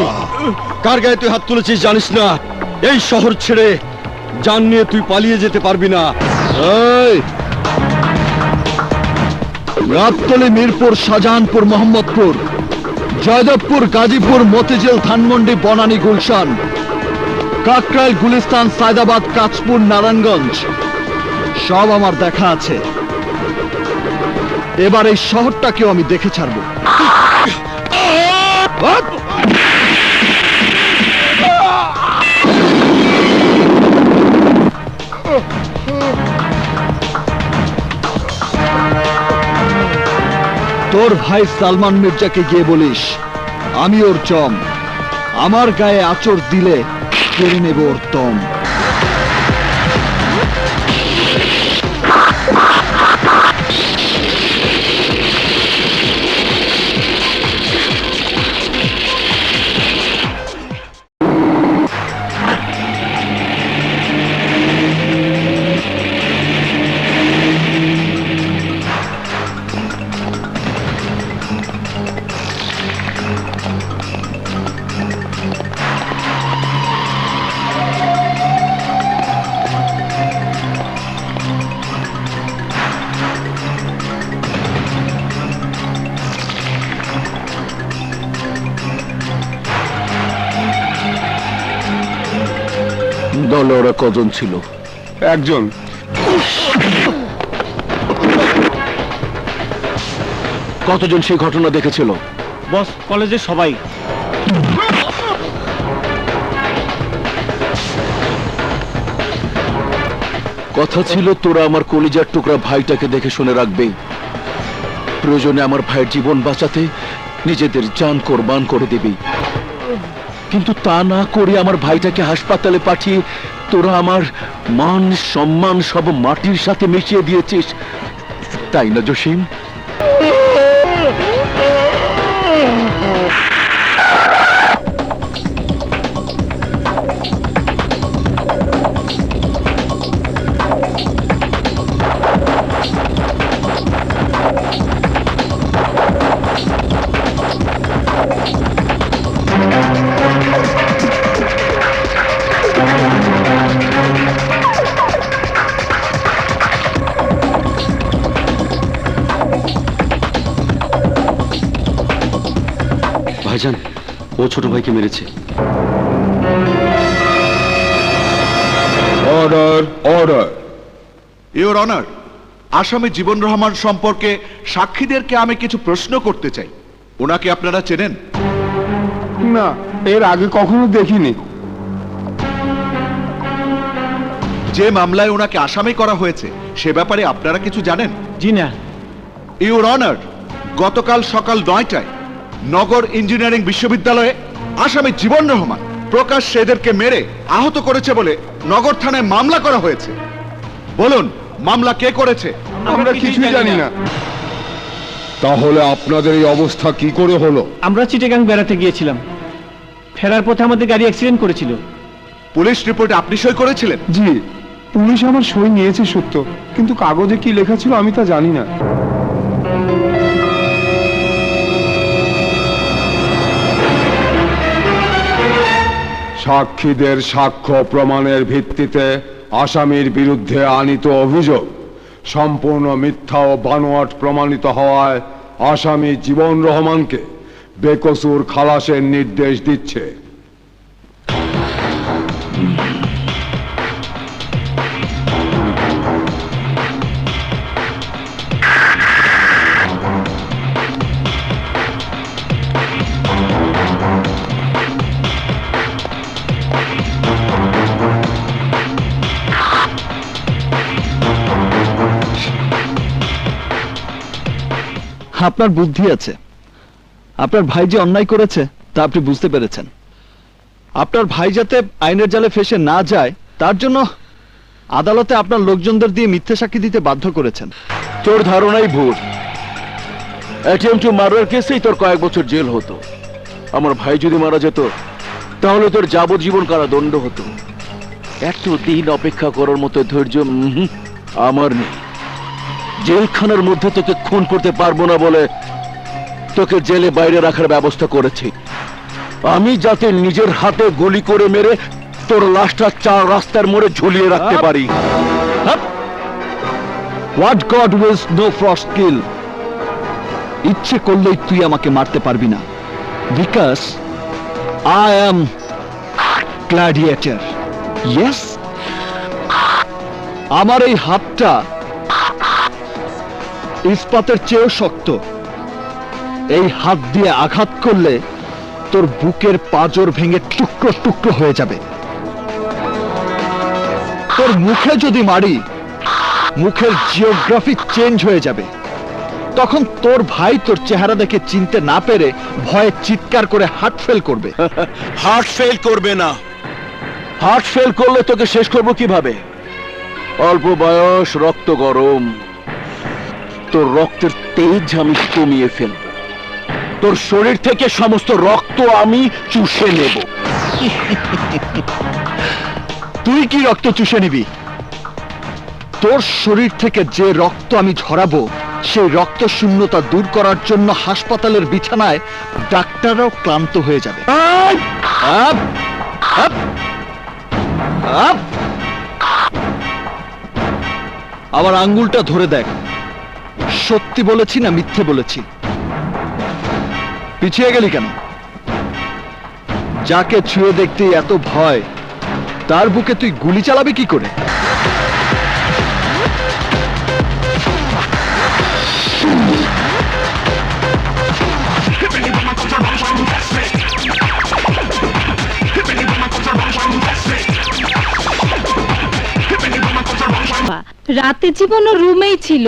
কার গায়ে তুই হাত তুলেছিস জানিস না? এই শহর ছেড়ে জান নিয়ে তুই পালিয়ে যেতে পারবি না। এই রাততলি, মিরপুর, শাহজাহানপুর, মোহাম্মদপুর, জয়দেবপুর, গাজীপুর, মতিঝিল, ধানমন্ডি, বনানী, গুলশান, কাকরাইল, গুলিস্তান, সায়দাবাদ, কাঁচপুর, নারায়ণগঞ্জ সব আমার দেখা আছে। এবার এই শহরটাকেও আমি দেখে ছাড়বো। তোর ভাই সালমান মির্জাকে গিয়ে বলিস আমি ওর জম, আমার গায়ে আঁচড় দিলে কেড়ে নেব ওর দম। দলে ওরা কজন ছিল? একজন। কতজন সেই ঘটনা দেখেছিল? বস, কলেজের সবাই। কথা ছিল তোরা আমার কলিজার টুকরা ভাইটাকে দেখে শুনে রাখবে, প্রয়োজনে আমার ভাইয়ের জীবন বাঁচাতে নিজেদের জান কোরবান করে দিবি। কিন্তু তা না করে আমার ভাইটাকে হাসপাতালে পাঠিয়ে তোরা আমার মান সম্মান সব মাটির সাথে মিশিয়ে দিয়েছিস, তাই না জসিম? ভাইজান, ও ছোট ভাইকে মেরেছে। Order, order. ইওর অনার, আসামি জীবন রহমান সম্পর্কে সাক্ষীদেরকে আমি কিছু প্রশ্ন করতে চাই। ওনাকে আপনারা চেনেন? না, এর আগে কখনো দেখিনি। যে মামলায় ওনাকে আসামি করা হয়েছে সে ব্যাপারে আপনারা কিছু জানেন? জি না। ইওর অনার, গতকাল সকাল 9টায় নগর ইঞ্জিনিয়ারিং বিশ্ববিদ্যালয়ে আসামি জীবন রহমান প্রকাশ্যে এদেরকে মেরে আহত করেছে বলে নগর থানায় মামলা করা হয়েছে। বলুন, মামলা কে করেছে? আমরা কিছুই জানি না। তাহলে আপনাদের এই অবস্থা কি করে হলো? আমরা চিটাগাং বেড়াতে গিয়েছিলাম, ফেরার পথে আমাদের গাড়ি অ্যাক্সিডেন্ট করেছিল। পুলিশ রিপোর্টে আপনি সই করেছিলেন? জি, পুলিশ আমার সই নিয়েছে সত্য, কিন্তু কাগজে কি লেখা ছিল আমি তা জানি না। সাক্ষীদের সাক্ষ্য প্রমাণের ভিত্তিতে আসামির বিরুদ্ধে আনীত অভিযোগ সম্পূর্ণ মিথ্যা ও বানোয়াট প্রমাণিত হওয়ায় আসামি জীবন রহমানকে বেকসুর খালাসের নির্দেশ দিচ্ছে। আপনার বুদ্ধি আছে। আপনার ভাই যে অন্যায় করেছে তা আপনি বুঝতে পেরেছেন। আপনার ভাই যাতে আইনের জালে ফেসে না যায় তার জন্য আদালতে আপনার লোকজনদের দিয়ে মিথ্যে সাক্ষী দিতে বাধ্য করেছেন। তোর ধারণাই ভুল। অ্যাটেম্পট টু মার্ডার কেসেই তোর কয়েক বছর জেল হতো। আমার ভাই যদি মারা যেত তাহলে তোর যাবজ্জীবন কারাদণ্ড হতো। এত দিন অপেক্ষা করার মতো ধৈর্য আমার নেই। জেলখানার মধ্যে তোকে খুন করতে পারবো না বলে তোকে জেলে বাইরে রাখার ব্যবস্থা করেছি, আমি যাতে নিজের হাতে গুলি করে মেরে তোর লাশটা 4 রাস্তার মোড়ে ঝুলিয়ে রাখতে পারি। What god wills no frost kill. ইচ্ছে করলেই তুই আমাকে মারতে পারবি না, because I am gladiator. Yes, আমার এই হাতটা ইস্পাতের চেয়েও শক্ত। এই হাত দিয়ে আঘাত করলে তোর বুকের পাঁজর ভেঙে টুকরো টুকরো হয়ে যাবে। তোর মুখে যদি মারি, মুখের জিওগ্রাফি চেঞ্জ হয়ে যাবে। তখন তোর ভাই তোর চেহারা দেখে চিনতে না পেরে ভয়ে চিৎকার করে হার্ট ফেল করবে। হার্ট ফেল করবে না। হার্ট ফেল করলে তোকে শেষ করব কিভাবে? অল্প বয়স, রক্ত গরম, তোর রক্তের তেজ আমি কমিয়ে ফেলব। তোর শরীর থেকে সমস্ত রক্ত আমি চুষে নেব। তুই কি রক্ত চুষে নিবি? তোর শরীর থেকে যে রক্ত আমি ঝরাবো, সেই রক্ত শূন্যতা দূর করার জন্য হাসপাতালের বিছানায় ডাক্তাররাও ক্লান্ত হয়ে যাবে। আপ! আপ! আপ! আমার আঙ্গুলটা ধরে দেখ, সত্যি বলেছি না মিথ্যে বলেছি? পিছিয়ে গেলি কেন? যাকে ছুঁয়ে দেখতে এত ভয়, তার বুকে তুই গুলি চালাবি কি করে? রাতে জীবন রুমেই ছিল,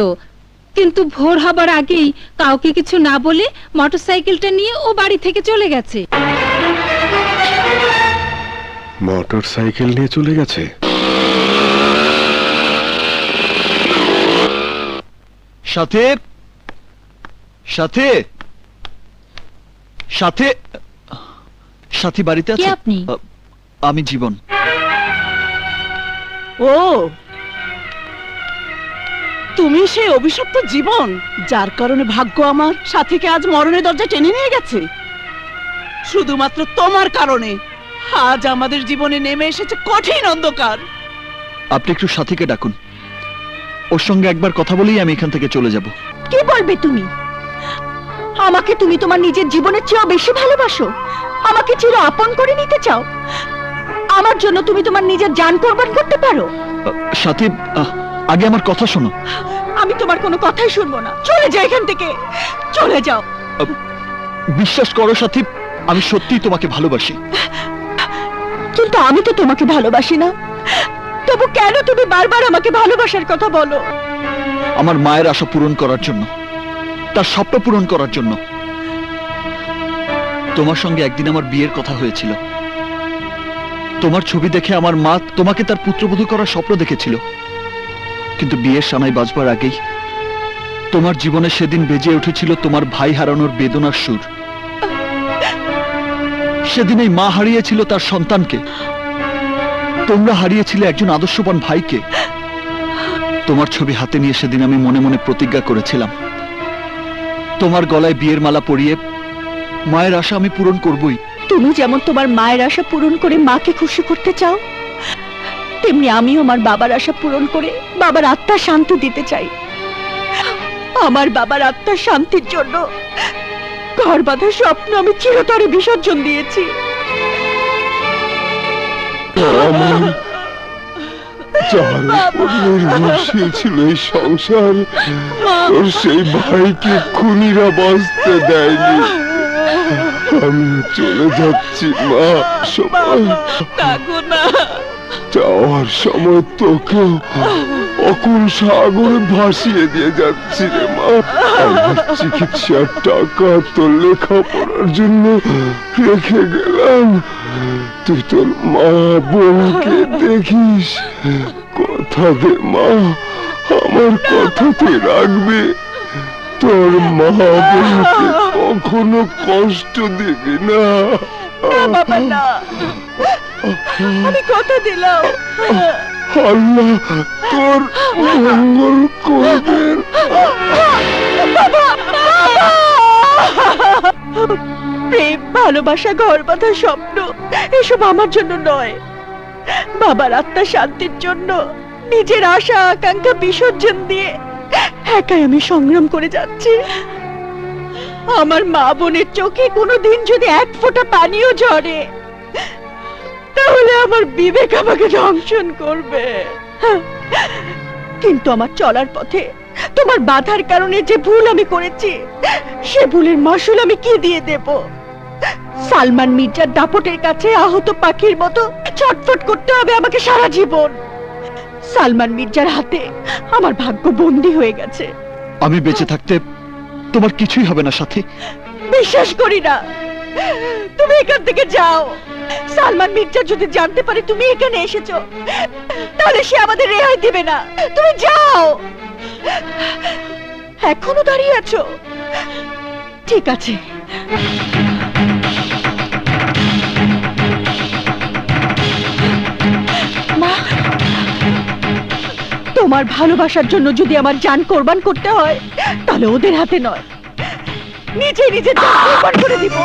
কিন্তু ভোর হবার আগেই কাউকে কিছু না বলে মোটরসাইকেলটা নিয়ে ও বাড়ি থেকে চলে গেছে। মোটর সাইকেল নিয়ে চলে গেছে? সাথে সাথে সাথে সাথী বাড়িতে আছে? কে আপনি? আমি জীবন। ও, তুমি সেই অভিশপ্ত জীবন, যার কারণে ভাগ্য আমার সাথীকে আজ মরণের দরজা টেনে নিয়ে গেছে। শুধুমাত্র তোমার কারণে আজ আমাদের জীবনে নেমে এসেছে কঠিন অন্ধকার। আপনি একটু সাথীকে ডাকুন, ওর সঙ্গে একবার কথা বলেই আমি এখান থেকে চলে যাব। কি বলবে তুমি? আমাকে তুমি তোমার নিজের জীবনের চেয়েও বেশি ভালোবাসো? আমাকে চির আপন করে নিতে চাও? আমার জন্য তুমি তোমার নিজের জান কোরবান করতে পারো? সাথী, আগে আমার কথা শোনো। আমি তোমার কোনো কথাই শুনবো না, চলে যাও এখান থেকে, চলে যাও। বিশ্বাস করো সাথী, আমি সত্যিই তোমাকে ভালোবাসি। কিন্তু আমি তো তোমাকে ভালোবাসি না, তবু কেন তুমি বারবার আমাকে ভালোবাসার কথা বলো? আমার মায়ের আশা পূরণ করার জন্য, তার স্বপ্ন পূরণ করার জন্য। তোমার সঙ্গে একদিন আমার বিয়ের কথা হয়েছিল। তোমার ছবি দেখে আমার মা তোমাকে তার পুত্রবধূ করার স্বপ্ন দেখেছিল। কিন্তু বিয়ের সানাই বাজবার আগেই তোমার জীবনে সেদিন বেজে উঠেছিল তোমার ভাই হারানোর বেদনার সুর। সেদিন এই মা হারিয়েছিল তার সন্তানকে, তোমরা হারিয়েছিলে একজন আদর্শবান ভাইকে। তোমার ছবি হাতে নিয়ে সেদিন আমি মনে মনে প্রতিজ্ঞা করেছিলাম, তোমার গলায় বিয়ের মালা পরিয়ে মায়ের আশা আমি পূরণ করবই। তুমি যেমন তোমার মায়ের আশা পূরণ করে মাকে খুশি করতে চাও, তেমনি আমিও আমার বাবার আশা পূরণ করে বাবার আত্মার শান্তি দিতে চাই। আমার বাবার আত্মার শান্তির জন্য ঘর বাঁধার স্বপ্ন আমি চিরতরে বিসর্জন দিয়েছি। ছিল এই সংসার, তোর সেই ভাইকে খুনিরা বাঁচতে দেয়নি। আমি চলে যাচ্ছি মা। যাওয়ার সময় তোকে অকুল সাগরে ভাসিয়ে দিয়ে যাচ্ছি রে মা। আমার চিকিৎসার টাকা তোর লেখাপড়ার জন্য রেখে গেলাম। তুই তোর মা বোনকে দেখিস। কথা দে মা, আমার কথা তুই রাখবি। তোর মা বোনকে কখনো কষ্ট দিবি না। বাবা না, আমি কথা দিলাম। আল্লাহ তোর মঙ্গল করবেন। বাবা, বাবা! প্রেম, ভালোবাসা, ঘর বাঁধার স্বপ্ন এসব আমার জন্য নয়। বাবার আত্মার শান্তির জন্য নিজের আশা আকাঙ্ক্ষা বিসর্জন দিয়ে একাই আমি সংগ্রাম করে যাচ্ছি। আমার মা বোনের চোখে কোনোদিন যদি এক ফোঁটা পানিও ঝরে, তাহলে আমার বিবেক আমাকে দংশন করবে। কিন্তু আমার চলার পথে তোমার বাধার কারণে যে ভুল আমি করেছি, সে ভুলের মাসুল আমি কি দিয়ে দেব? সালমান মির্জার দাপটের কাছে আহত পাখির মতো ছটফট করতে হবে আমাকে সারা জীবন। সালমান মির্জার হাতে আমার ভাগ্য বন্দী হয়ে গেছে। আমি বেঁচে থাকতে তোমার কিছুই হবে না সাথী। বিশ্বাস করি না। তুমি এখান থেকে যাও। সালমান মির্জা যদি জানতে পারে তুমি এখানে এসেছো, তাহলে সে আমাদের রেহাই দিবে না। তুমি যাও। এখনো দাঁড়িয়ে আছো? ঠিক আছে। মা, তোমার ভালোবাসার জন্য যদি আমার জান কোরবান করতে হয়, তাহলে ওদের হাতে নয়, নিজে নিজে জান কোরবান করে দিব।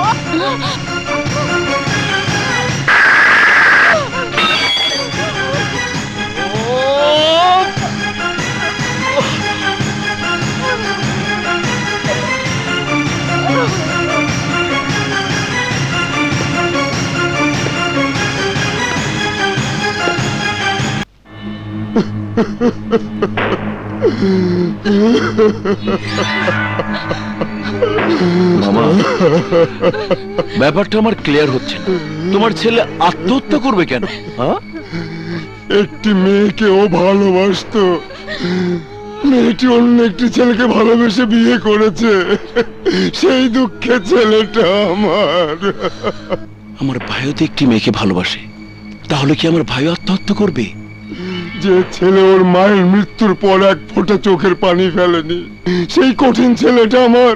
মামা, ব্যাপারটা আমার ক্লিয়ার হচ্ছে না। তোমার ছেলে আত্মহত্যা করবে কেন? একটি মেয়েকে ও ভালোবাসতো, মেয়েটি অন্য একটি ছেলেকে ভালোবেসে বিয়ে করেছে। সেই দুঃখে ছেলেটা আমার ভাইও তো একটি মেয়েকে ভালোবাসে, তাহলে কি আমার ভাই আত্মহত্যা করবে? যে ছেলে ওর মায়ের মৃত্যুর পর এক ফোঁটা চোখের পানি ফেলেনি, সেই কঠিন ছেলেটা আমার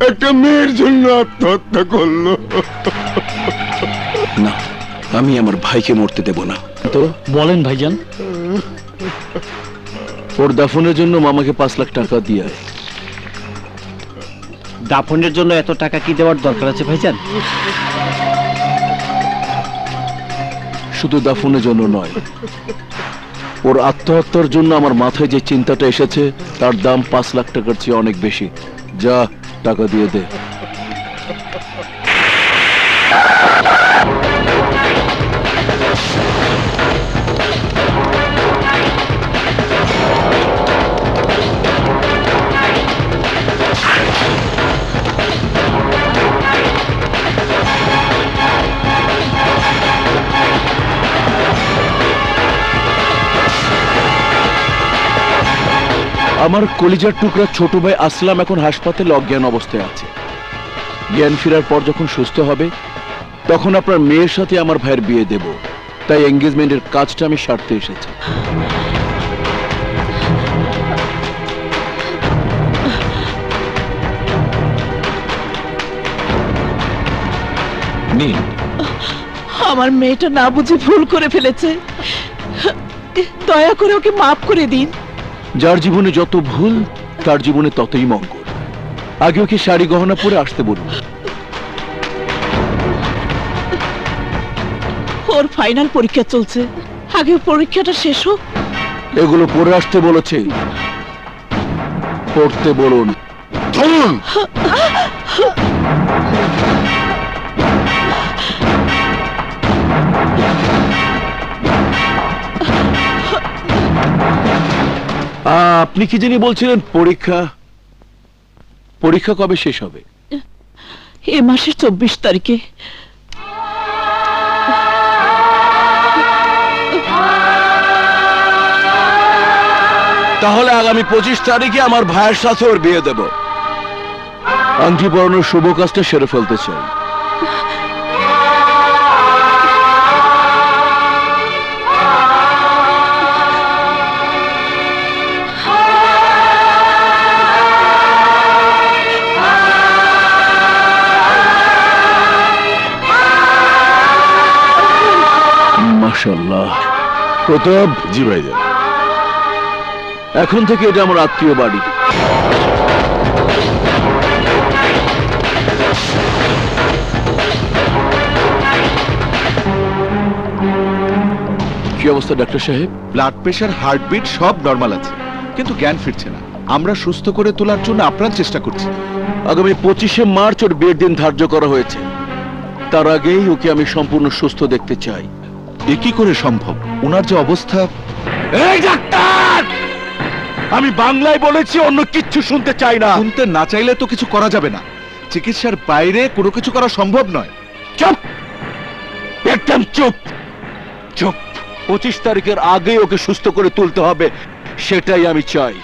একটা মেয়ের জন্য আত্মহত্যা করলো। না, আমি আমার ভাইকে মরতে দেব না। তো বলেন ভাইজান। ওর দাফনের জন্য মামাকে 5 লাখ টাকা দিয়ে আয়। দাফনের জন্য এত টাকা কি দেওয়ার দরকার আছে ভাইজান? শুধু দাফনের জন্য নয়, ওর আত্মহত্যার জন্য আমার মাথায় যে চিন্তাটা এসেছে তার দাম 5 লাখ টাকার চেয়ে অনেক বেশি। যা, টাকা দিয়ে দে। আমার কলিজার টুকরা ছোট ভাই আসলাম এখন হাসপাতালে অজ্ঞান অবস্থায় আছে। জ্ঞান ফেরার পর যখন সুস্থ হবে, তখন আপনার মেয়ের সাথে আমার ভাইয়ের বিয়ে দেব। তাই এঙ্গেজমেন্টের কাজটা আমি সারতে এসেছি। আমার মেয়েটা না বুঝে ভুল করে ফেলেছে, দয়া করে ওকে মাফ করে দিন। যার জীবনে যত ভুল, তার জীবনে ততই মঙ্গল। আগে ওকে শাড়ি গহনা পরে আসতে বলুন। ওর ফাইনাল পরীক্ষা চলছে, আগে পরীক্ষাটা শেষ হোক। এগুলো পরে আসতে বলেছে, পড়তে বলুন। চলুন। আপনি কি জানি বলছিলেন পরীক্ষা? পরীক্ষা কবে শেষ হবে? এ মাসের 24 তারিখে। তাহলে আগামী 25 তারিখে আমার ভাইয়ের সাথে ওর বিয়ে দেব। আংটি পরানোর শুভ কাজটা সেরে ফেলতে চাই। মাশাআল্লাহ। প্রতাপ। জি ভাইজান। এখন থেকে এটা আমার আত্মীয় বাড়ি। কি অবস্থা ডাক্তার সাহেব? ব্লাড প্রেশার, হার্টবিট সব নরমাল আছে, কিন্তু জ্ঞান ফিরছে না। আমরা সুস্থ করে তোলার জন্য আপ্রাণ চেষ্টা করছি। আগামী 25শে মার্চ ওর বিয়ের দিন ধার্য করা হয়েছে। তার আগেই ওকে আমি সম্পূর্ণ সুস্থ দেখতে চাই। এ কি করে সম্ভব? ওনার যে অবস্থা। এই ডাক্তার, আমি বাংলায় বলেছি, অন্য কিচ্ছু শুনতে চাই না। শুনতে না চাইলে তো কিছু করা যাবে না। চিকিৎসার বাইরে কোনো কিছু করা সম্ভব নয়। চুপ, একদম চুপ চুপ। 25 তারিখের আগে ওকে সুস্থ করে তুলতে হবে, সেটাই আমি চাই।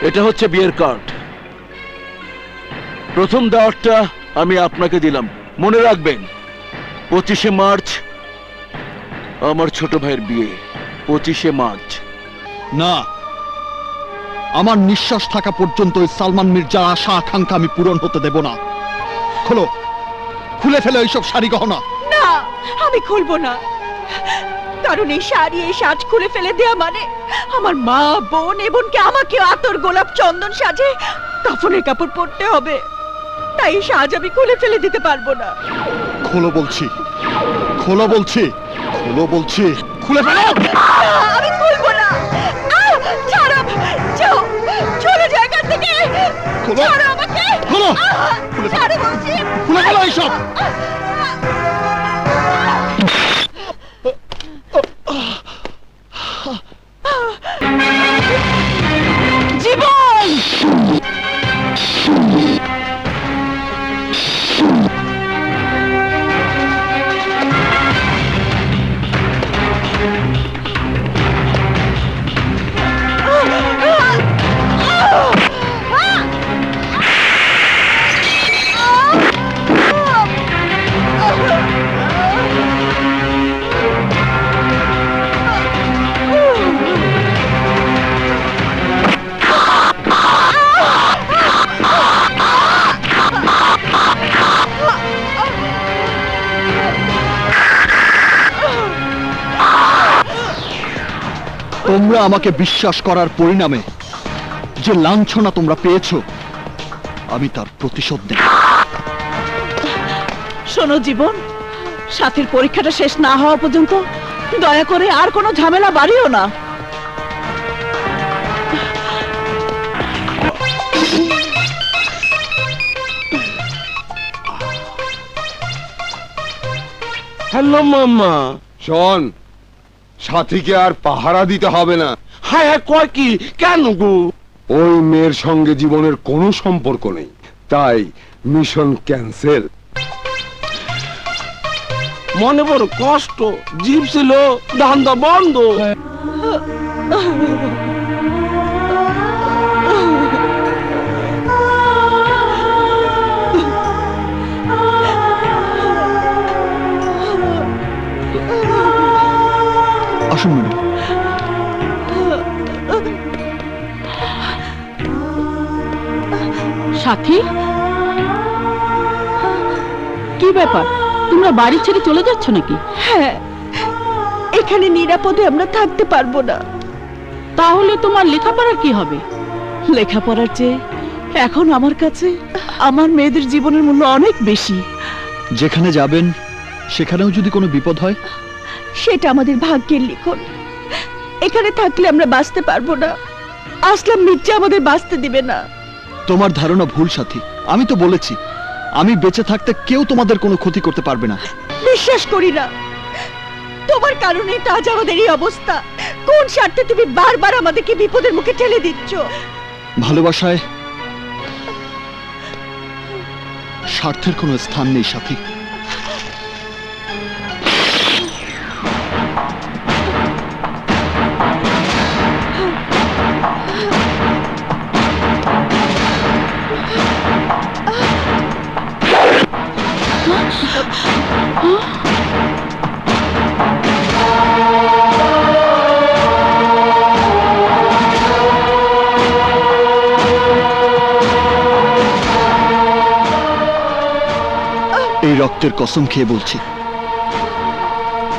এটা হচ্ছে বিয়ের কার্ড। প্রথম দাওয়াতটা আমি আপনাকে দিলাম, মনে রাখবেন 25শে মার্চ আমার ছোট ভাইয়ের বিয়ে। 25শে মার্চ। না, আমার নিঃশ্বাস থাকা পর্যন্ত ওই সালমান মির্জার আশা আকাঙ্ক্ষা আমি পূরণ হতে দেব না। খোলো, খুলে ফেলে ওইসব শাড়ি গহনা। না, আমি খুলবো না। কারণ এই শাড়ি, এই সাজ খুলে ফেলে দেয়া মানে আমার মা, বোন এমনকি আমাকে আতর, গোলাপ, চন্দন সাজে কাফনের কাপড় পরতে হবে। তাই এই সাজ আমি খুলে ফেলে দিতে পারবো না। খোলো বলছি, খোলো বলছি, খোলো বলছি, খুলে ফেলো। আমি খুলবো না। ছাড়ো, যাও, চলে যাও এখান থেকে। খোলো, ছাড়ো আমাকে। খোলো, খুলে ফেলো, ছাড়ো বলছি। খুলে ফেলো এইসব। জীবন, তোমরা আমাকে বিশ্বাস করার পরিণামে যে লাঞ্ছনা তোমরা পেয়েছো, আমি তার প্রতিশোধ নেব। শোনো জীবন, সাথীর পরীক্ষাটা শেষ না হওয়া পর্যন্ত দয়া করে আর কোনো ঝামেলা বাড়িও না। হ্যালো মামা। শোন, সাথীকে আর পাহারা দিতে হবে না। হ্যাঁ হ্যাঁ, কয় কি? কেন গো? ওই মেয়ের সঙ্গে জীবনের কোনো সম্পর্ক নেই, তাই মিশন ক্যান্সেল। মনে বড় কষ্ট, জিভ ছিল, ধান্দা বন্ধ। আসুন ম্যাডাম। সাথী, কি ব্যাপার, তোমরা বাড়ি ছেড়ে চলে যাচ্ছ নাকি? হ্যাঁ, এখানে নিরাপদে আমরা থাকতে পারবো না। তাহলে তোমার লেখাপড়ার কি হবে? লেখাপড়ার চেয়ে এখন আমার কাছে আমার মেয়েদের জীবনের মূল্য অনেক বেশি। যেখানে যাবেন সেখানেও যদি কোনো বিপদ হয়? সেটা আমাদের ভাগ্যের লিখন। এখানে থাকলে আমরা বাঁচতে পারবো না। আসলাম মির্জা আমাদের বাঁচতে দিবে না। তোমার ধারণা ভুল সাথী। আমি তো বলেছি, আমি বেঁচে থাকতে কেউ তোমাদের কোনো ক্ষতি করতে পারবে না। বিশ্বাস করি না। তোমার কারণে তো আজ আমাদের এই অবস্থা। কোন স্বার্থে তুমি বারবার আমাদেরকে বিপদের মুখে ঠেলে দিচ্ছ? ভালোবাসায় স্বার্থের কোনো স্থান নেই সাথী। এই রক্তের কসম খেয়ে বলছি,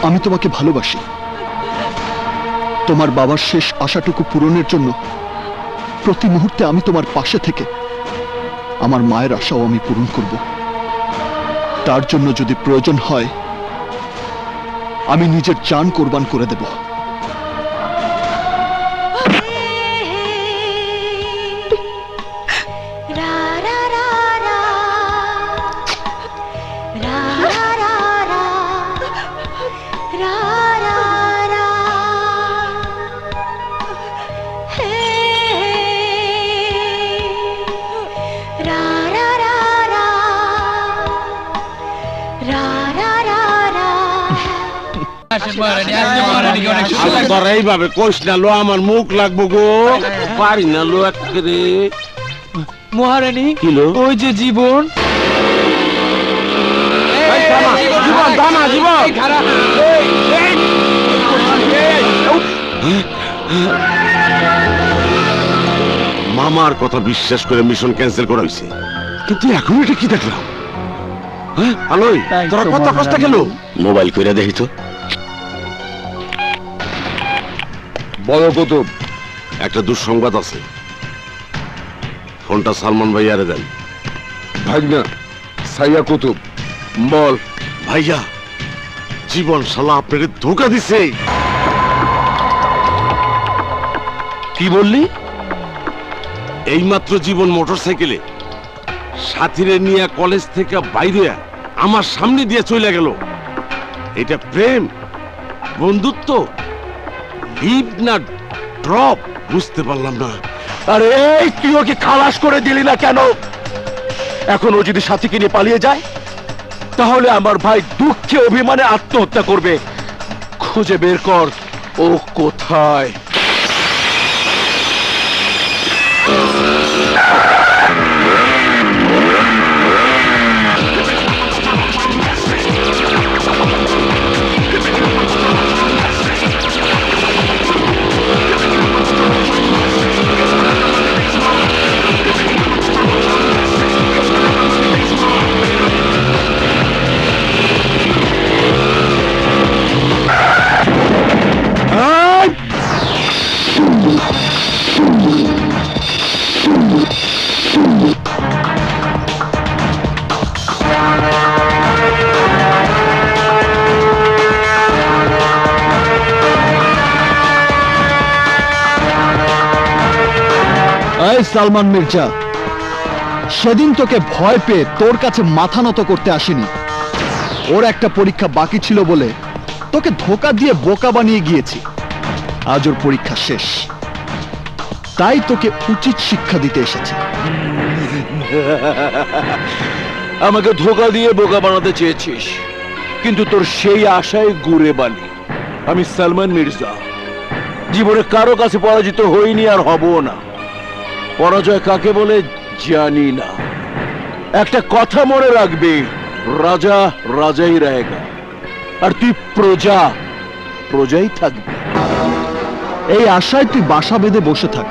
আমি তোমাকে ভালোবাসি। তোমার বাবার শেষ আশাটুকু পূরণের জন্য প্রতি মুহূর্তে আমি তোমার পাশে থেকে আমার মায়ের আশাও আমি পূরণ করব। তার জন্য যদি প্রয়োজন হয় আমি নিজের জান কোরবান করে দেব। এইভাবে কোষ না লো, আমার মুখ লাগবো গো, পারি না লো একেবারে। মহারানী কিলো ওই যে জীবন জীবন দানা জীবন মামার কথা বিশ্বাস করে মিশন ক্যান্সেল করা হয়েছে, কিন্তু এখন এটা কি দেখলাম? হ্যাঁ আলোই তোরা কত কষ্ট গেল? মোবাইল কইরা দেখি তো। বড় কুতুব, একটা দুঃসংবাদ আছে, ফোনটা সালমান ভাইয়ারে দেন। ভাইনা সাইয়া কুতুব বল। ভাইয়া জীবন শালা আপনাকে ধোকা দিছে। কি বললি? এইমাত্র জীবন মোটরসাইকেলে সাথীরে নিয়ে কলেজ থেকে বাইরে আমার সামনে দিয়ে চলে গেল। এটা প্রেম, বন্ধুত্ব, লিভ না ড্রপ বুঝতে পারলাম না। আরে তুই ওকে খালাস করে দিলি না কেন? এখন ও যদি সাথীকে নিয়ে পালিয়ে যায় তাহলে আমার ভাই দুঃখে অভিমানে আত্মহত্যা করবে। খুঁজে বের কর ও কোথায়। সালমান মির্জা, সেদিন তোকে ভয় পেয়ে তোর কাছে মাথা নত করতে আসেনি। ওর একটা পরীক্ষা বাকি ছিল বলে তোকে ধোকা দিয়ে বোকা বানিয়ে গিয়েছি। আজ ওর পরীক্ষা শেষ, তাই তোকে উচিত শিক্ষা দিতে এসেছি। আমাকে ধোকা দিয়ে বোকা বানাতে চেয়েছিস, কিন্তু তোর সেই আশায় গুড়ে বানি। আমি সালমান মির্জা, জীবনে কারো কাছে পরাজিত হইনি আর হবও না। পরাজয় কাকে বলে জানি না। একটা কথা মনে রাখবি, রাজা রাজাই রহেগা, আর তুই প্রজা প্রজাই থাকবি। এই আশায় তুই বাসা বেঁধে বসে থাক,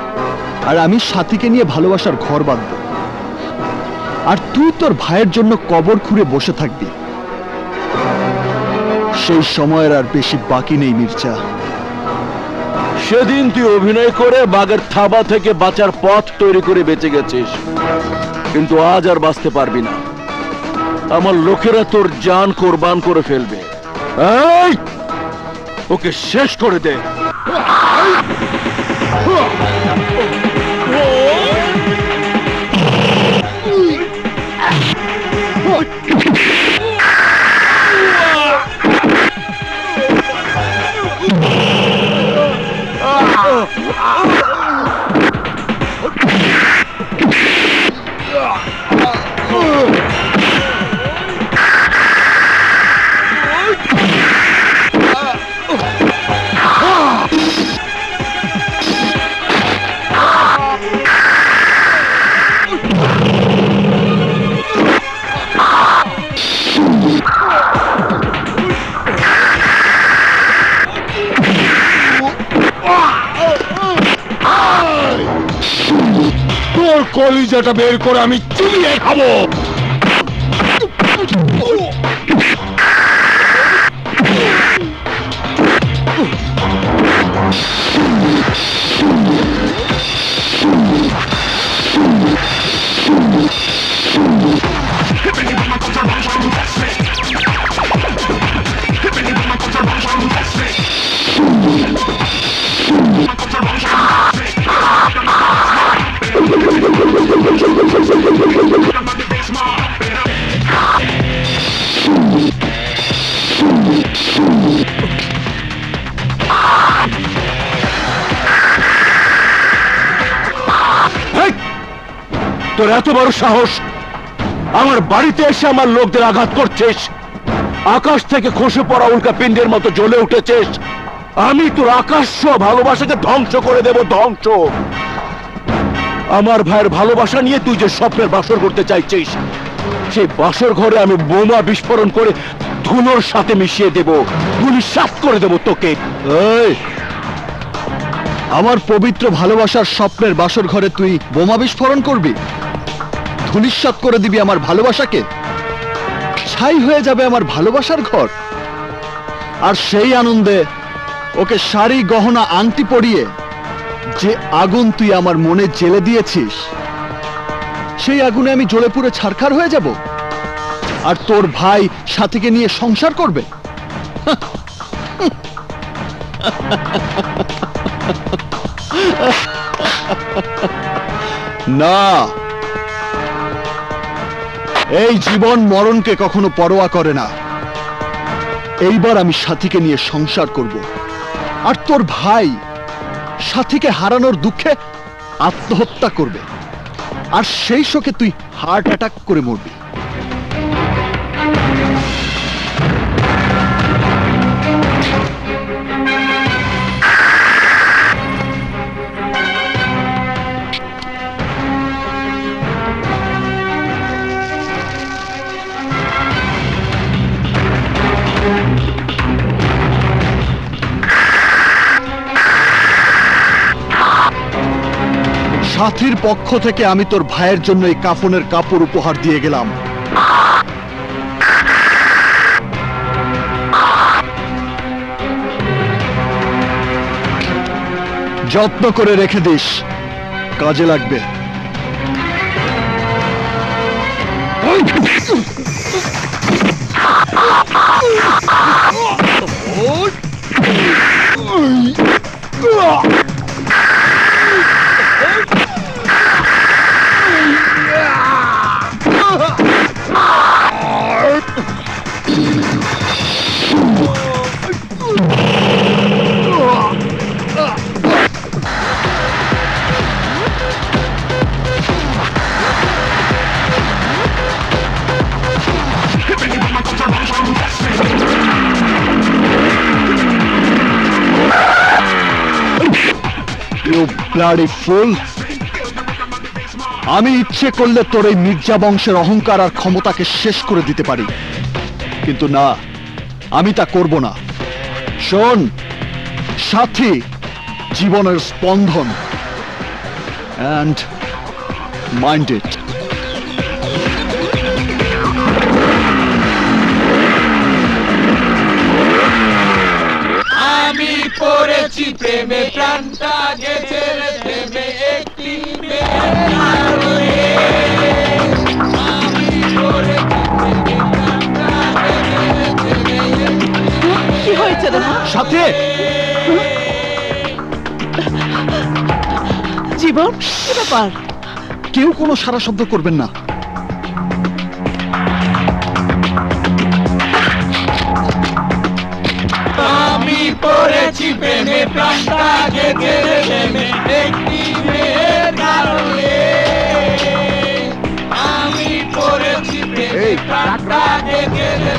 আর আমি সাথীকে নিয়ে ভালোবাসার ঘর বাঁধব। আর তুই তোর ভাইয়ের জন্য কবর খুঁড়ে বসে থাকবি। সেই সময়ের আর বেশি বাকি নেই মির্জা। সেদিন তুই অভিনয় করে বাঘের থাবা থেকে বাঁচার পথ তৈরি করে বেঁচে গেছিস, কিন্তু আজ আর বাঁচতে পারবি না। আমার লোকেরা তোর জান কোরবান করে ফেলবে। এই, ওকে শেষ করে দে। তোর কলিজাটা বের করে আমি চুলিয়ে খাবো। তোর এত বড় সাহস, আমার বাড়িতে এসে আমার লোকদের আঘাত করছিস, আকাশ থেকে খসে পড়া উল্কা পিণ্ডের মতো জ্বলে উঠেছিস। আমি তোর আকাশ ভালোবাসাকে ধ্বংস করে দেব, ধ্বংস। আমার ভাইয়ের ভালোবাসা নিয়ে তুই যে স্বপ্নের বাসর করতে চাইছিস, সেই বাসর ঘরে আমি বোমা বিস্ফোরণ করে ধুলোর সাথে মিশিয়ে দেব, ধুলিসাৎ করে দেব তোকে। এই, আমার পবিত্র ভালোবাসার স্বপ্নের বাসর ঘরে তুই বোমা বিস্ফোরণ করবি, ধূলিসাৎ করে দিবি আমার ভালোবাসাকে, ছাই হয়ে যাবে আমার ভালোবাসার ঘর। আর সেই আনন্দে ওকে শাড়ি গহনা আংটি পরিয়ে যে আগুন তুই আমার মনে জ্বেলে দিয়েছিস, সেই আগুনে আমি জ্বলে পুড়ে ছারখার হয়ে যাব, আর তোর ভাই সাথীকে নিয়ে সংসার করবে। না, এই জীবন মরণকে কখনো পরোয়া করে না। এইবার আমি সাথীকে নিয়ে সংসার করব, আর তোর ভাই সাথীকে হারানোর দুঃখে আত্মহত্যা করবে, আর সেই শোকে তুই হার্ট অ্যাটাক করে মরবি। সাথীর পক্ষ থেকে আমি তোর ভাইয়ের জন্য এই কাফনের কাপড় উপহার দিয়ে গেলাম। যত্ন করে রেখে দিস, কাজে লাগবে। ব্লাডি ফুল, আমি ইচ্ছে করলে তোর এই মির্জা বংশের অহংকার আর ক্ষমতাকে শেষ করে দিতে পারি, কিন্তু না, আমি তা করব না। শোন, সাথী জীবনের স্পন্দন, and mind it. আমি পড়েছি প্রেমে, প্রাণটা গেছে রে প্রেমে, একটি মেয়ের কারণে। আমি পড়েছি প্রেমে, প্রাণটা গেছে রে প্রেমে, কি হয়েছে রে মা? সাথী, জীবন, কি ব্যাপার? কেউ কোনো সারা শব্দ করবেন না। আমি পড়েছি প্রেমে, প্রাণটা গেছে রে প্রেমে, একটি মেয়ের কারণে। আমি পড়েছি প্রেমে, প্রাণটা গেছে রে।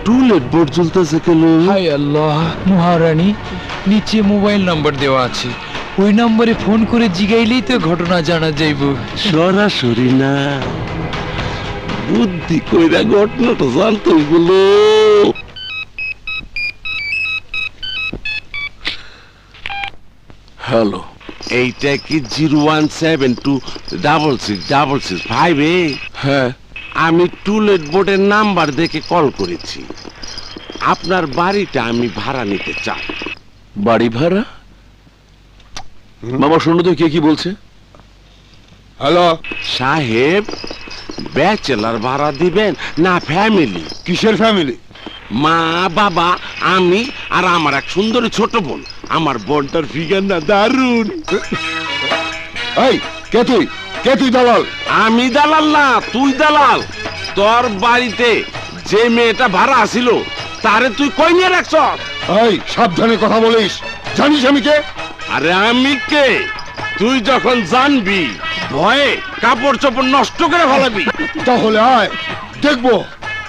টুলেট বোর্ড জ্বলতেছে কেন? হায় আল্লাহ, মহারানী, নিচে মোবাইল নাম্বার দেওয়া আছে, ওই নম্বরে ফোন করে জিগাইলেই তো ঘটনা জানা যাইব। সরাসরি না, বুদ্ধি কইরা ঘটনাটা জানতে বলো। হ্যালো, এইটা কি 017266666 হ্যাঁ, আমি টুলেট বোর্ডের নাম্বার দেখে কল করেছি। আপনার বাড়িটা আমি ভাড়া নিতে চাই। বাড়ি ভাড়া? মামা শোনো তো কে কি বলছে। হ্যালো সাহেব, ব্যাচেলার ভাড়া দিবেন না ফ্যামিলি? কিসের ফ্যামিলি? মা, বাবা, আমি আর আমার এক সুন্দরী ছোট বোন। আমার বোনটার ফিগার না দারুণ। এই কে তুই? কে তুই দালাল? আমি দালাল না, তুই দালাল। তোর বাড়িতে যে মেয়েটা ভাড়া আসিল, তারে তুই কই নিয়ে রাখছ? এই সাবধানে কথা বলিস, জানিস আমি কে? আরে আমি কে? তুই যখন জানবি ভয়ে কাপড় চোপড় নষ্ট করে ফেলাবি। তাহলে আয় দেখবো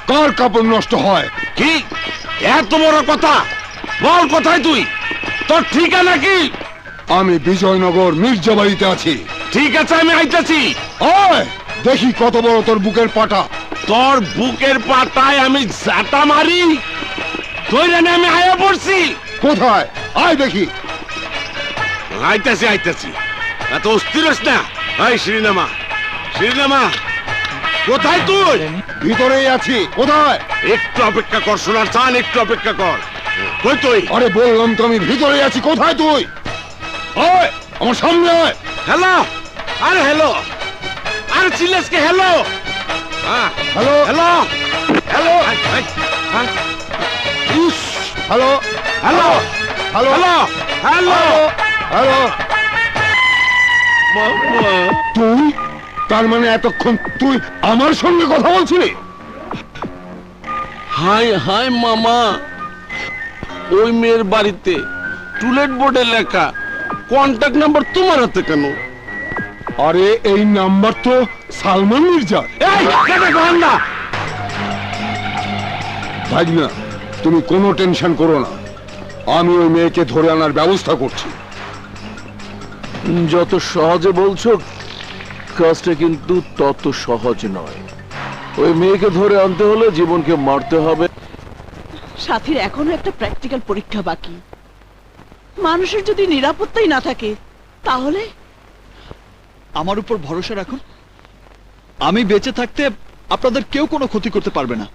কার কাপড় নষ্ট হয়। কি এত বড় কথা? বল কোথায় তুই? তোর ঠিকানা কি? আমি বিজয়নগর মির্জা বাড়িতে আছি। ঠিক আছে, আমি আইতাছি। আয় দেখি কত বড় তোর বুকের পাটা। তোর বুকের পাতায় আমি জাটা মারি? ধরে নে, আমি আয়া পড়ছি। কোথায়? আয় দেখি। আইতাছি আইতাছি, এত অস্থির হস না। এই শ্রীনামা, শ্রীনামা, কোথায় তুই? ভিতরেই আছি। কোথায়? একটু অপেক্ষা কর সোনার চান, একটু অপেক্ষা কর। কই তুই? আরে বললাম তো আমি ভিতরেই আছি। কোথায় তুই? আয় আমার সামনে আয়। হ্যালো, আরে হ্যালো, আরে চিল্লাসকে হ্যালো। হ্যালো হ্যালো, হ্যালো, ইস, hello hello, hello hello, hello, hello. তুই তার মানে এতক্ষণ তুই আমার সঙ্গে কথা বলছিলি? হাই হাই মামা, ওই মেয়ের বাড়িতে টুলেট বোর্ডে লেখা কন্টাক্ট নাম্বার তোমার হাতে কেন? আরে এই নাম্বার তো সালমান মির্জা। এই কেটে কর না। ভাগনা, তুমি কোনো টেনশন করো না, আমি ওই মেয়েকে ধরে আনার ব্যবস্থা করছি। যত সহজে বলছো কাজটা কিন্তু তত সহজ নয়। ওই মেয়েকে ধরে আনতে হলে জীবনকে মারতে হবে। সাথীর এখনো একটা প্র্যাকটিক্যাল পরীক্ষা বাকি। মানুষের যদি নিরাপত্তাই না থাকে তাহলে? আমার উপর ভরসা রাখুন, আমি বেঁচে থাকতে আপনাদের কেউ কোনো ক্ষতি করতে পারবে না।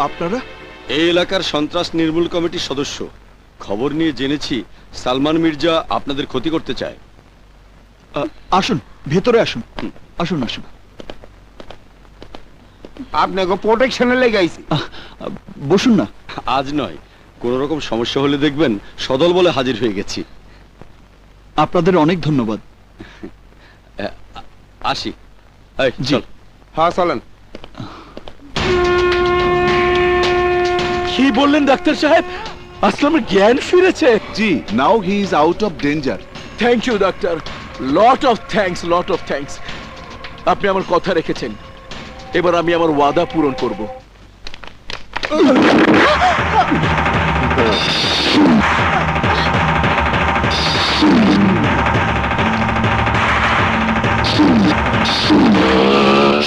আপনারা? এই এলাকার সন্ত্রাস নির্মূল কমিটির সদস্য। খবর নিয়ে জেনেছি সালমান মির্জা আপনাদের ক্ষতি করতে চায়। আসুন ভেতরে আসুন, আসুন আসুন। আপনাকে প্রোটেকশনে লেগে আইছি। বসুন না। আজ নয়, কোন রকম সমস্যা হলে দেখবেন সদল বলে হাজির হয়ে গেছি। আপনাদের অনেক ধন্যবাদ। আসি। এই চল। হ্যাঁ চলেন। কি বললেন ডাক্তার সাহেব? আসলামের জ্ঞান ফিরেছে? জি, now he is out of danger. Thank you doctor, lot of thanks, lot of thanks. আপনি আমার কথা রেখেছেন, এবার আমি আমার ওয়াদা পূরণ করব।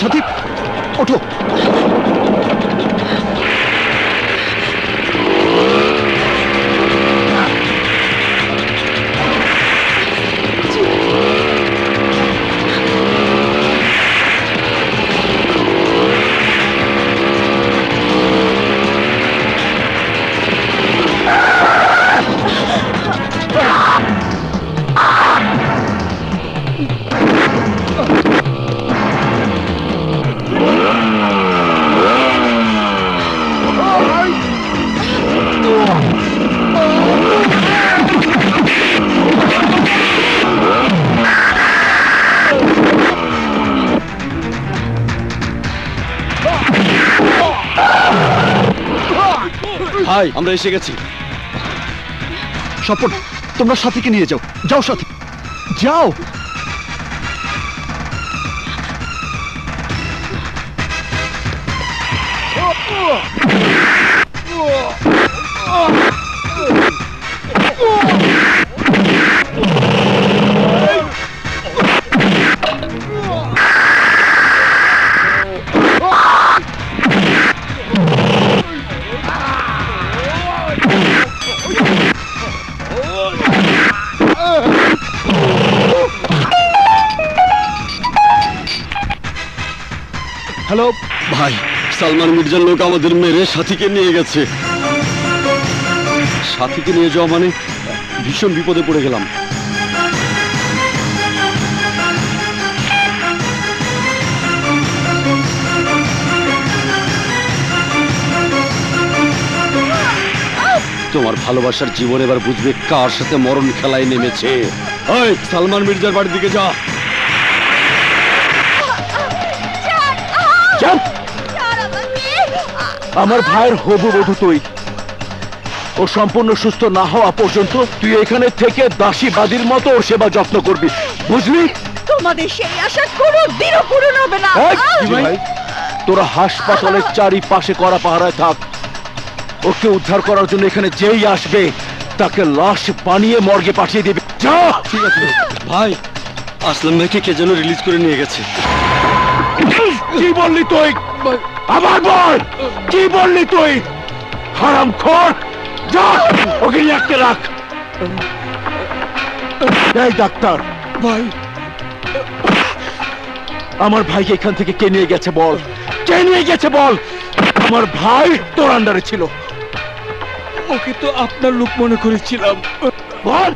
সাথী ওঠো। হাই, আমরা এসে গেছি। স্বপন, তোমরা সাথীকে নিয়ে যাও। যাও সাথী, যাও। হ্যালো ভাই, সালমান মির্জার লোক আমাদের মেরে সাথীকে নিয়ে গেছে। সাথীকে নিয়ে যাওয়া মানে ভীষণ বিপদে পড়ে গেলাম। তোমার ভালোবাসার জীবন এবার বুঝবে কার সাথে মরণ খেলায় নেমেছে। ওই সালমান মির্জার বাড়ির দিকে যা। আমার ভাইয়ের হবু বধূ তুই। ও সম্পূর্ণ সুস্থ না হওয়া পর্যন্ত তুই এখানে থেকে দাসী বাদীর মতো ওর সেবা যত্ন করবি, বুঝলি? তোমাদের সেই আশা কোনোদিনও পূরণ হবে না। এই, কি ভাই? তোরা হাসপাতালের চারিপাশে করা পাহারায় থাক। ওকে উদ্ধার করার জন্য এখানে যেই আসবে তাকে লাশ বানিয়ে মর্গে পাঠিয়ে দিবি। যা। ঠিক আছে ভাই, আসলাম ভাইকে কে যেন রিলিজ করে নিয়ে গেছে। কি বললি তুই? আবার বল, কি বললি তুই? হারামখোর, যা ওকে নিয়ে একটা রাখ। এই ডাক্তার ভাই, আমার ভাইকে এখান থেকে কে নিয়ে গেছে বল, কে নিয়ে গেছে বল? আমার ভাই তোর আন্ডারে ছিল। ওকে তো আপনার লোক মনে করেছিলাম।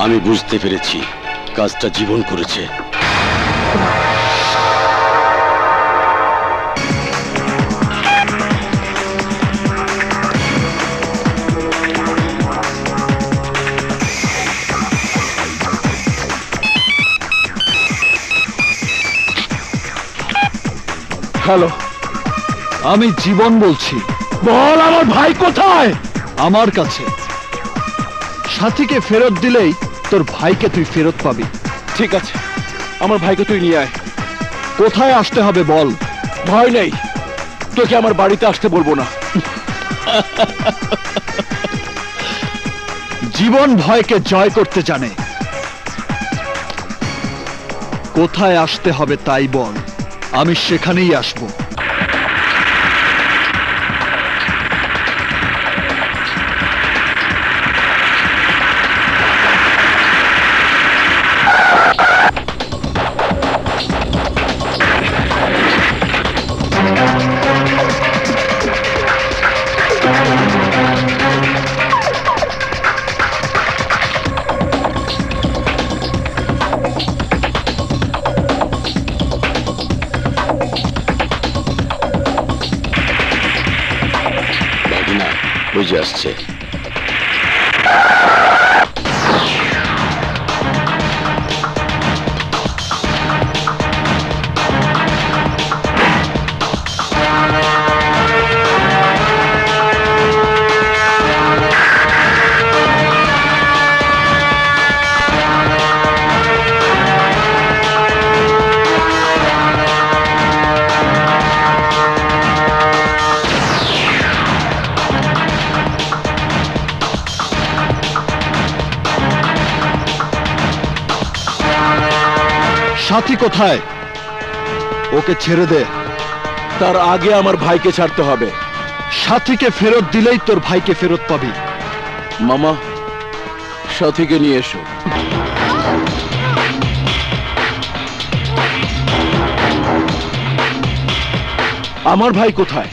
আমি বুঝতে পেরেছি কাজটা জীবন করেছে। হ্যালো, আমি জীবন বলছি। বল আমার ভাই কোথায়? আমার কাছে। সাথীকে ফেরত দিলেই তোর ভাইকে তুই ফেরত পাবি। ঠিক আছে, আমার ভাইকে তুই নিয়ে আয়। কোথায় আসতে হবে বল। ভয় নেই, তোকে আমার বাড়িতে আসতে বলবো না। জীবন ভয়কে জয় করতে জানে। কোথায় আসতে হবে তাই বল, আমি সেখানেই আসবো। বুঝে আসছে। সাথী কোথায়? ওকে ছেড়ে দে। তার আগে আমার ভাইকে ছাড়তে হবে। সাথীকে ফেরত দিলেই তোর ভাইকে ফেরত পাবি। মামা, সাথীকে নিয়ে এসো। আমার ভাই কোথায়?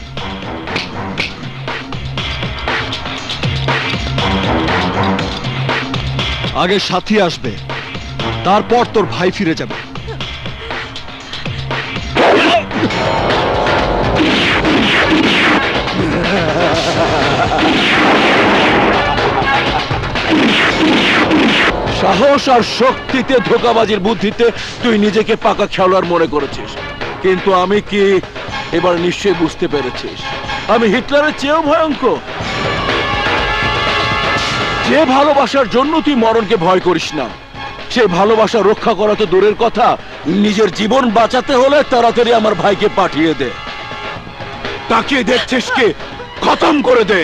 আগে সাথী আসবে, তারপর তোর ভাই ফিরে যাবে। সাহস আর শক্তিতে, ধোঁকাবাজির বুদ্ধিতে তুই নিজেকে পাকা খেলোয়াড় মনে করেছিস, কিন্তু আমি কি এবার নিশ্চয়ই বুঝতে পেরেছিস আমি হিটলারের চেয়েও ভয়ঙ্কর। যে ভালোবাসার জন্য তুই মরণকে ভয় করিস না, সে ভালোবাসা রক্ষা করা তো দূরের কথা, নিজের জীবন বাঁচাতে হলে তাড়াতাড়ি আমার ভাইকে পাঠিয়ে দে। তাকিয়ে দেখছিস কি? খতম করে দে।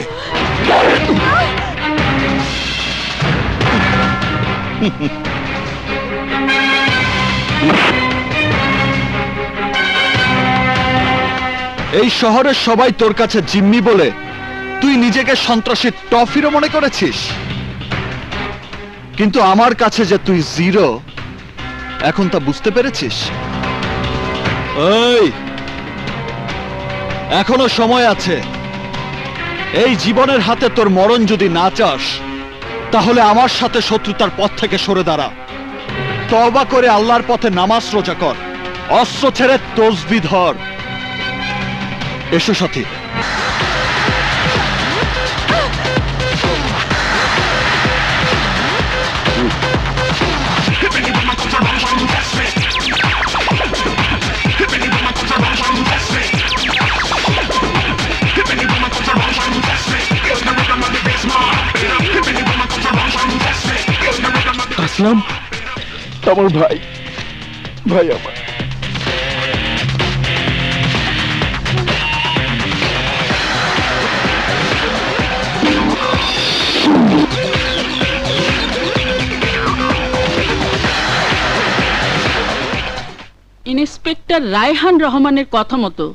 এই শহরের সবাই তোর কাছে জিম্মি বলে তুই নিজেকে সন্ত্রাসী টফিরও মনে করেছিস, কিন্তু আমার কাছে যে তুই জিরো, এখন তা বুঝতে পেরেছিস? এই, এখনো সময় আছে। এই জীবনের হাতে তোর মরণ যদি না চাস, তাহলে আমার সাথে শত্রুতার পথ থেকে সরে দাঁড়া। তওবা করে আল্লাহর পথে নামাজ রোজা কর, অস্ত্র ছেড়ে তসবিহ ধর। এসো সাথী। আসলাম আমার ভাই ভাই আমার ইন্সপেক্টর রায়হান রহমানের কথা মতো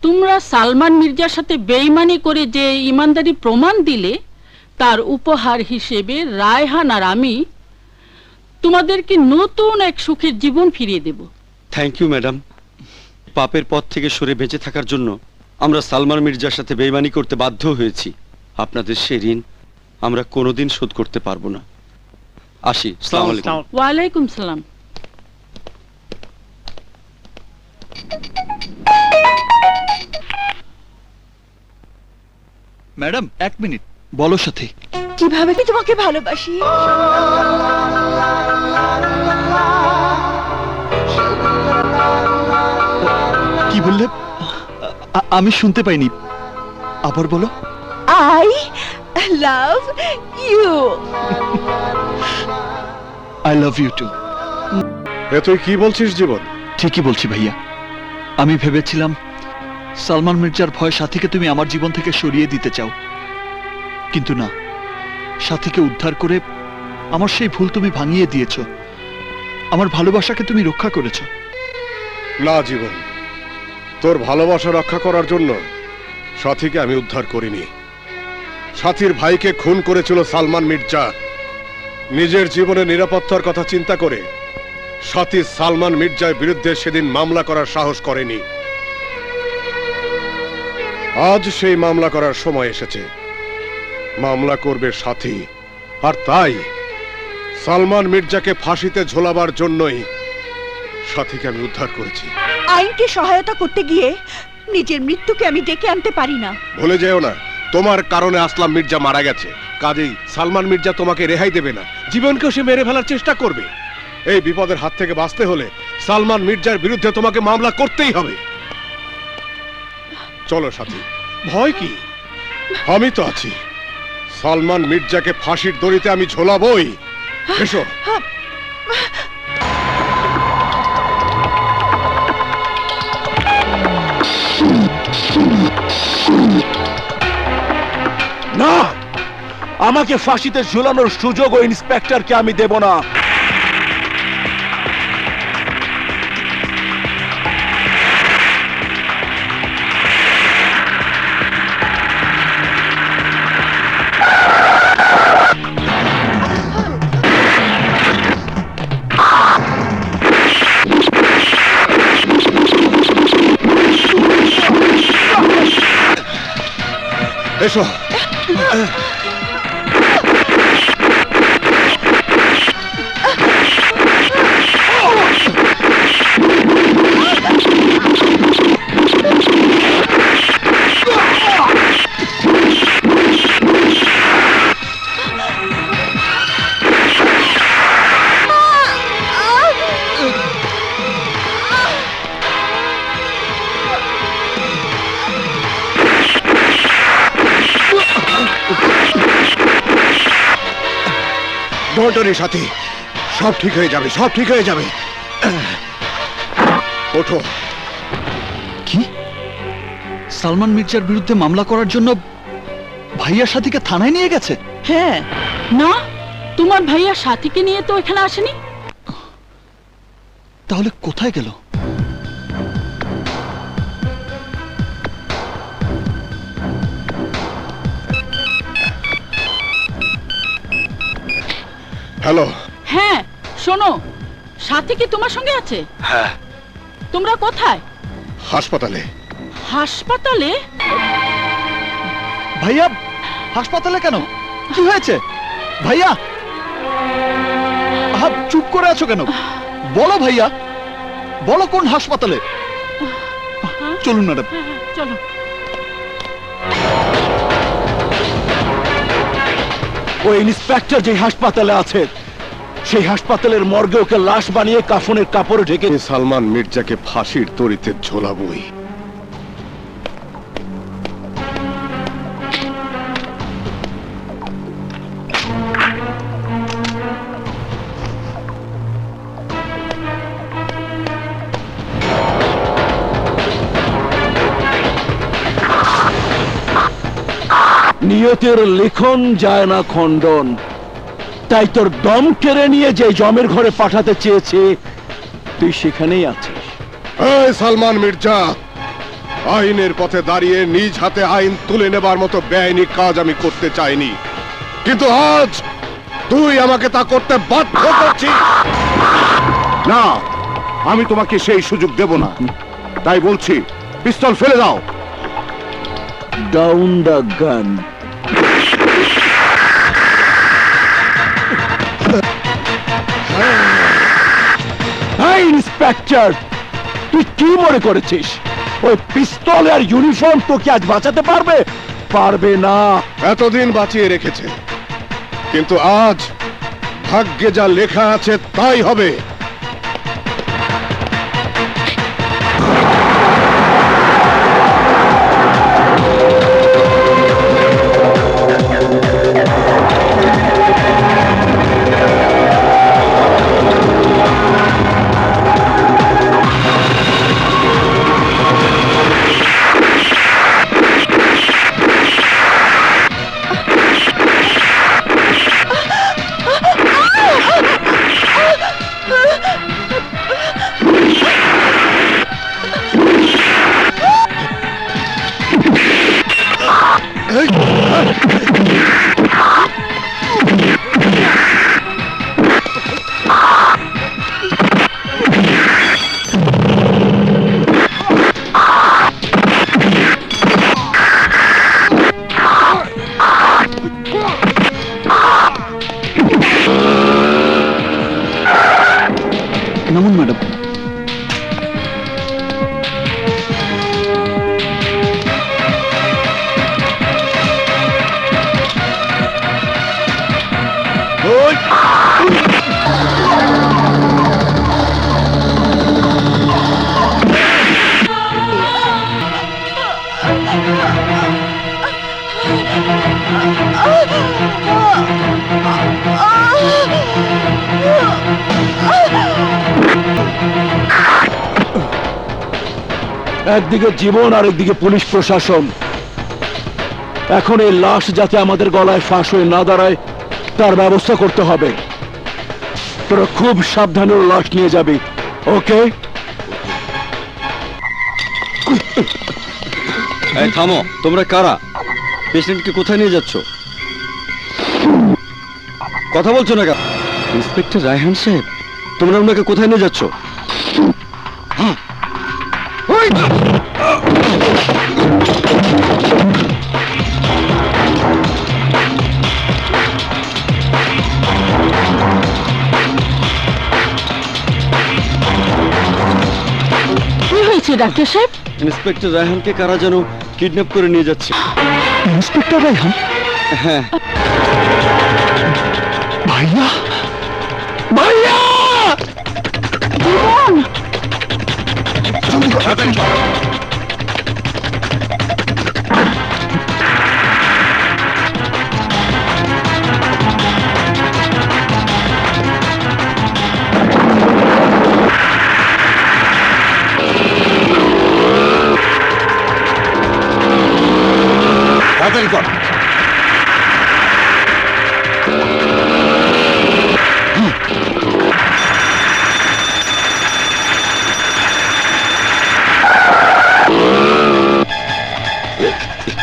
তোমরা সালমান মির্জার সাথে বেইমানি করে যে ইমানদারি প্রমাণ দিলে তার উপহার হিসেবে রায়হান আর আমি তোমাদেরকে নতুন এক সুখের জীবন ফিরিয়ে দেব। Thank you madam. পাপের পথ থেকে সরে বেঁচে থাকার জন্য আমরা সালমান মির্জার সাথে বেইমানি করতে বাধ্য হয়েছি। আপনাদের সে ঋণ আমরা কোনোদিন শোধ করতে পারবো না। আসি। আসসালামু আলাইকুম। ওয়ালাইকুম সালাম। Madam 1 minute. বলো সাথী। কিভাবে আমি তোমাকে ভালোবাসি। কি বললে? আমি শুনতে পাইনি, আবার বলো। I love you. I love you too. এ তুই কি বলছিস জীবন? ঠিকই বলছি ভাইয়া। আমি ভেবেছিলাম সালমান মির্জার ভয় সাথীকে তুমি আমার জীবন থেকে সরিয়ে দিতে চাও, কিন্তু না, সাথীকে উদ্ধার করে আমার সেই ভুল তুমি ভাঙিয়ে দিয়েছো। আমার ভালোবাসাকে তুমি রক্ষা করেছো। না জীবন, তোর ভালোবাসা রক্ষা করার জন্য সাথীকে আমি উদ্ধার করিনি। সাথীর ভাইকে খুন করেছিল সালমান মির্জা। নিজের জীবনের নিরাপত্তার কথা চিন্তা করে সাথী সালমান মির্জার বিরুদ্ধে সেদিন মামলা করার সাহস করেনি। আজ সেই মামলা করার সময় এসেছে। মামলা করবে সাথী, আর তাই সালমান মির্জাকে ফাঁসিতে ঝোলাবার জন্যই সাথীকে আমি উদ্ধার করেছি। আইনকে সহায়তা করতে গিয়ে নিজের মৃত্যুকে আমি ডেকে আনতে পারি না। ভুলে যেও না, তোমার কারণে আসলাম মির্জা মারা গেছে। কাজেই সালমান মির্জা তোমাকে রেহাই দেবে না, জীবনকেও সে মেরে ফেলার চেষ্টা করবে। এই বিপদের হাত থেকে বাঁচতে হলে সালমান মির্জার বিরুদ্ধে তোমাকে মামলা করতেই হবে। চলো সাথী, ভয় কি? আমি তো আছি। সালমান মির্জাকে ফাঁসির দড়িতে আমি ঝোলাবই। এসো। না, আমাকে ফাঁসিতে ঝুলানোর সুযোগ ওই ইন্সপেক্টরকে আমি দেব না। এসো। ডন্টনি সাথী, সব ঠিক হয়ে যাবে, সব ঠিক হয়ে যাবে। ওঠো। কি? সালমান মির্জার বিরুদ্ধে মামলা করার জন্য ভাইয়া সাথীকে থানায় নিয়ে গেছে? হ্যাঁ। না, তোমার ভাইয়া সাথীকে নিয়ে তো এখানে আসেনি। তাহলে কোথায় গেল? হ্যালো। হ্যাঁ, শোনো, সাথী কি তোমার সঙ্গে আছে? হ্যাঁ। তোমরা কোথায়? হাসপাতালে। হাসপাতালে? ভাইয়া হাসপাতালে কেন? কি হয়েছে ভাইয়া? চুপ করে আছো কেন? বলো ভাইয়া, বলো কোন হাসপাতালে। চলুন ম্যাডাম। চলো। ওই ইন্সপেক্টর যে হাসপাতালে আছে, সেই হাসপাতালের মর্গে ওকে লাশ বানিয়ে কাফনের কাপড়ে ঢেকে সালমান মির্জাকে ফাঁসির দড়িতে ঝোলাবই। নিয়তের লিখন যায় না খণ্ডন, তাই তোর দম কেড়ে নিয়ে যে জমের ঘরে পাঠাতে চেয়েছে তুই সেখানেই আছিস। এই সালমান মির্জা, আইনের পথে দাঁড়িয়ে নিজ হাতে আইন তুলে নেবার মতো বেআইনি কাজ আমি করতে চাইনি, কিন্তু আজ তুই আমাকে তা করতে বাধ্য করছিস। না, আমি তোমাকে সেই সুযোগ দেব না, তাই বলছি পিস্তল ফেলে দাও। Down the gun. ইন্সপেক্টর, তুই কি মনে করেছিস ওই পিস্তল আর ইউনিফর্ম তোকে আজ বাঁচাতে পারবে? পারবে না। এতদিন বাঁচিয়ে রেখেছে, কিন্তু আজ ভাগ্যে যা লেখা আছে তাই হবে। নামুন ম্যাডাম। একদিকে জীবন আর একদিকে পুলিশ প্রশাসন। এখন এই লাশ যাতে আমাদের গলায় ফাঁস হয়ে না দাঁড়ায় তার ব্যবস্থা করতে হবে। তোরা খুব সাবধানে ওর লাশ নিয়ে যাবি, ওকে? এই থামো, তোমরা কারা? পেশেন্টকে কোথায় নিয়ে যাচ্ছ? কথা বলছো না কেন? ইন্সপেক্টর রায়হান সাহেব, তোমরা ওনাকে কোথায় নিয়ে যাচ্ছ? কি হয়েছে ডাক্তার সাহেব? ইন্সপেক্টর রায়হানকে কারা যেন কিডন্যাপ করে নিয়ে যাচ্ছে। ইন্সপেক্টর রায়হান? হ্যাঁ। ভাইয়া, ভাইয়া! তাড়াতাড়ি কর।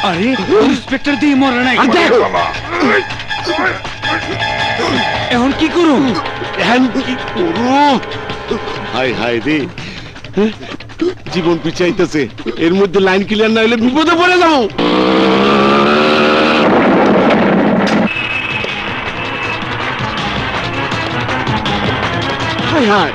আরে ইন্সপেক্টর দিয়ে মরে নাই, এখন কি করুন? হাই হাই রে, জীবন পিছাইতেছে, এর মধ্যে লাইন ক্লিয়ার না হলে বিপদে পড়ে যাবো। হাই হাই,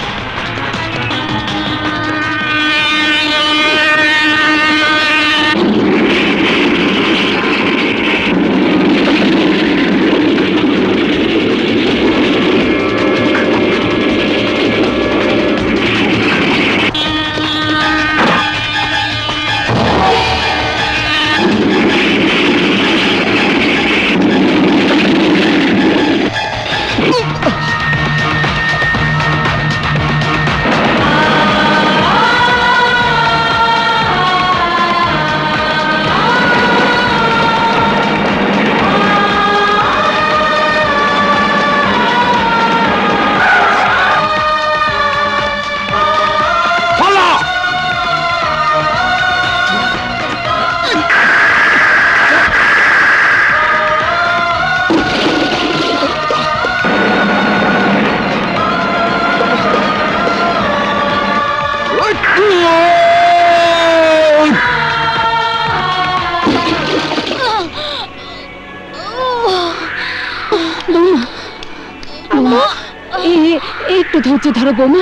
একটু ধৈর্য ধরো বৌমা,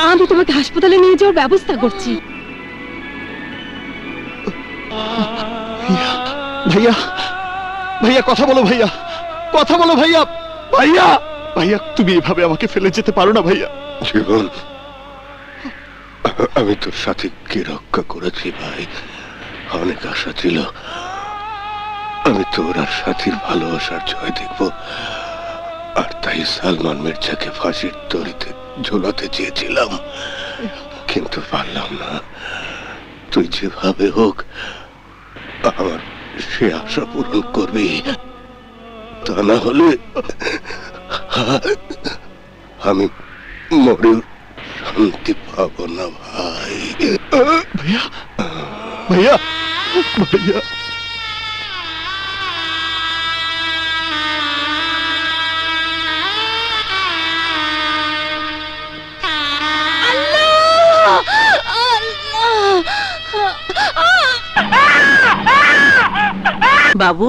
আমি তোমাকে হাসপাতালে নিয়ে যাওয়ার ব্যবস্থা করছি। ভাইয়া ভাইয়া কথা বলো, ভাইয়া কথা বলো, ভাইয়া ভাইয়া ভাইয়া তুমি এভাবে আমাকে ফেলে যেতে পারো না ভাইয়া। জীবন, আমি তোর সাথে কি রক্ষা করেছি ভাই, অনেক আশা ছিল আমি তোর আর সাথীর ভালোবাসার জয় দেখব, আর তাই সালমান মির্জাকে ফাঁসির দড়িতে ঝোলাতে চেয়েছিলাম, কিন্তু পারলাম না। তুই যেভাবে হোক আমার সে আশা পূরণ করবি, তা না হলে আমি মরে শান্তি পাবো না ভাই। ভাইয়া ভাইয়া ভাইয়া বাবু,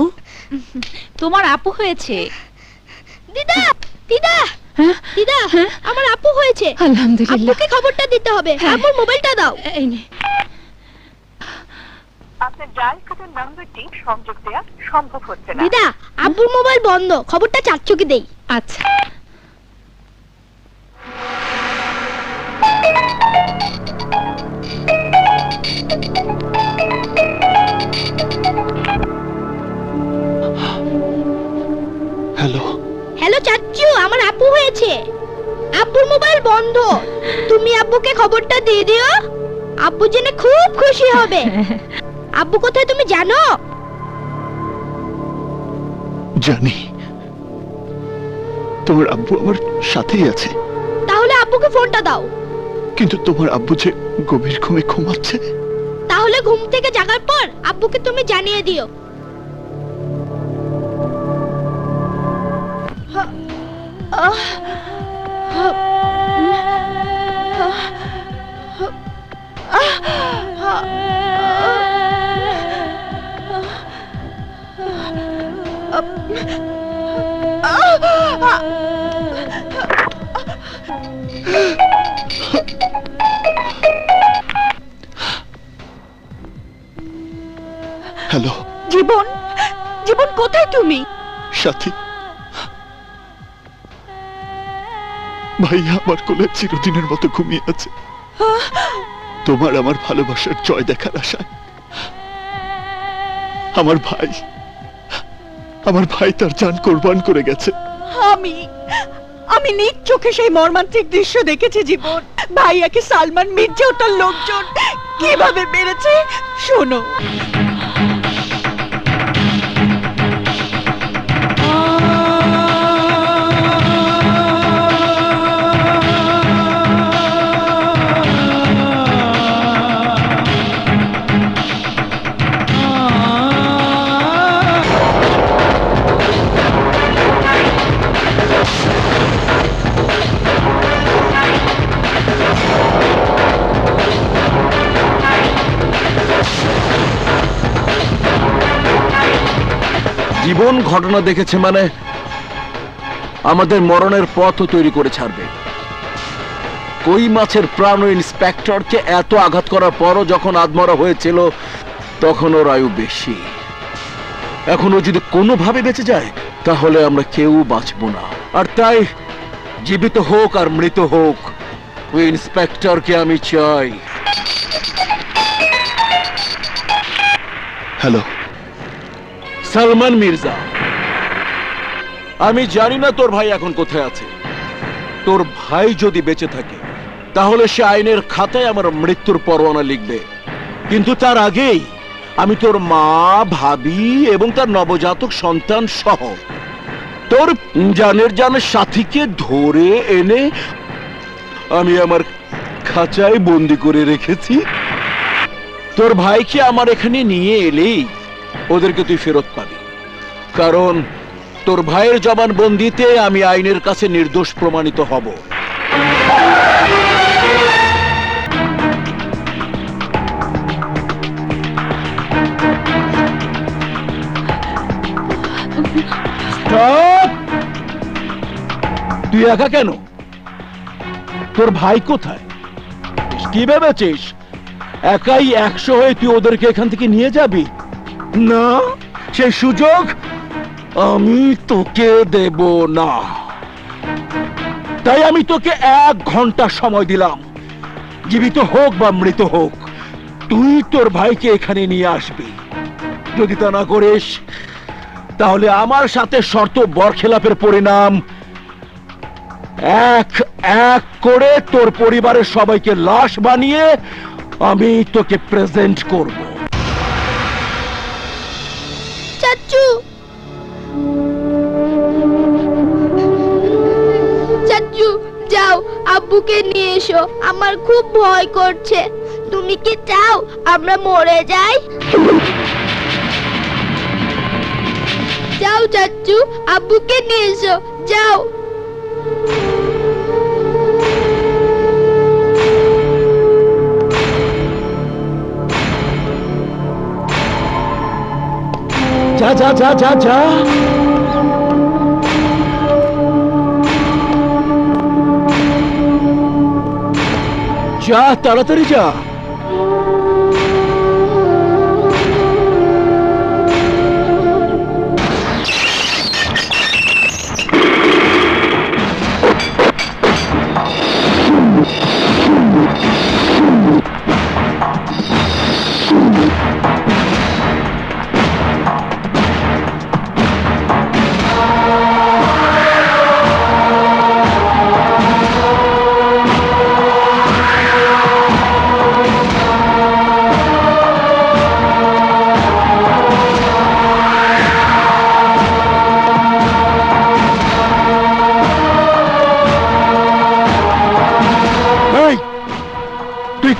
তোমার আপু হয়েছে। দিদা দিদা দিদা, আমার আপু হয়েছে। আলহামদুলিল্লাহ। আপুকে খবরটা দিতে হবে। আমার মোবাইলটা দাও। এই নে। আপনার ডায়ালকৃত নাম্বারটি সংযোগ দেওয়া সম্ভব হচ্ছে না। দিদা, আব্বুর মোবাইল বন্ধ, খবরটা চাচ্চুকে দেই। আচ্ছা। হ্যালো হ্যালো চাচ্চু, আমার আপু হয়েছে। আব্বুর মোবাইল বন্ধ, তুমি আব্বুকে খবরটা দিয়ে দিও। আব্বু জেনে খুব খুশি হবে। আব্বু কোথায় তুমি জানো? জানি, তোমার আব্বু আমার সাথেই আছে। তাহলে আব্বুকে ফোনটা দাও। কিন্তু তোমার আব্বু যে গভীর ঘুমে ঘুমাচ্ছে। তাহলে ঘুম থেকে জাগার পর আব্বুকে তুমি জানিয়ে দিও। হ্যালো জীবন, জীবন কোথায় তুমি? সাথী, ভাইয়া আমার কোলে চিরদিনের মতো ঘুমিয়ে আছে তোমার আমার ভালোবাসার জয় দেখার আশায়। আমার ভাই তার জান কোরবান করে গেছে। আমি নিজ চোখে সেই মর্মান্তিক দৃশ্য দেখেছি জীবন। ভাইয়াকে সালমান মির্জা ও তার লোকজন কিভাবে মেরেছে শোনো। জীবন ঘটনা দেখেছে মানে আমাদের মরণের পথও তৈরি করে ছাড়বে। কই মাছের প্রাণ ইন্সপেক্টরকে এত আঘাত করার পরও যখন আধমরা হয়েছিল তখন ওর আয়ু বেশি। এখনো যদি কোনোভাবে বেঁচে যায় তাহলে আমরা কেউ বাঁচবো না। আর তাই জীবিত হোক আর মৃত হোক, ওই ইন্সপেক্টরকে আমি চাই। হ্যালো সালমান মির্জা, আমি জানি না তোর ভাই এখন কোথায় আছে। তোর ভাই যদি বেঁচে থাকে তাহলে সে আইনের খাতায় আমার মৃত্যুর পরোয়ানা লিখবে, কিন্তু তার আগেই আমি তোর মা, ভাবি এবং তার নবজাতক সন্তান সহ তোর জানের সাথীকে ধরে এনে আমি আমার খাঁচায় বন্দি করে রেখেছি। তোর ভাইকে আমার এখানে নিয়ে এলেই ওদেরকে তুই ফেরত পাবি, কারণ তোর ভাইয়ের জবানবন্দিতে আমি আইনের কাছে নির্দোষ প্রমাণিত হব। তুই একা কেন? তোর ভাই কোথায়? কি ভেবেছিস একাই 100 হয়ে তুই ওদেরকে এখান থেকে নিয়ে যাবি? না, সেই সুযোগ আমি তোকে দেব না। তাই আমি তোকে 1 ঘন্টা সময় দিলাম। জীবিত হোক বা মৃত হোক, তুই তোর ভাইকে এখানে নিয়ে আসবি। যদি তা না করিস তাহলে আমার সাথে শর্ত বরখেলাপের পরিণাম এক এক করে তোর পরিবারের সবাইকে লাশ বানিয়ে আমি তোকে প্রেজেন্ট করব। চাচু, চাচু যাও আব্বুকে নিয়ে এসো, আমার খুব ভয় করছে। তুমি কি চাও আমরা মরে যাই? যাও চাচু, আব্বুকে নিয়ে এসো, যাও। যা যা যা যা যা। যা, তাড়াতাড়ি যা।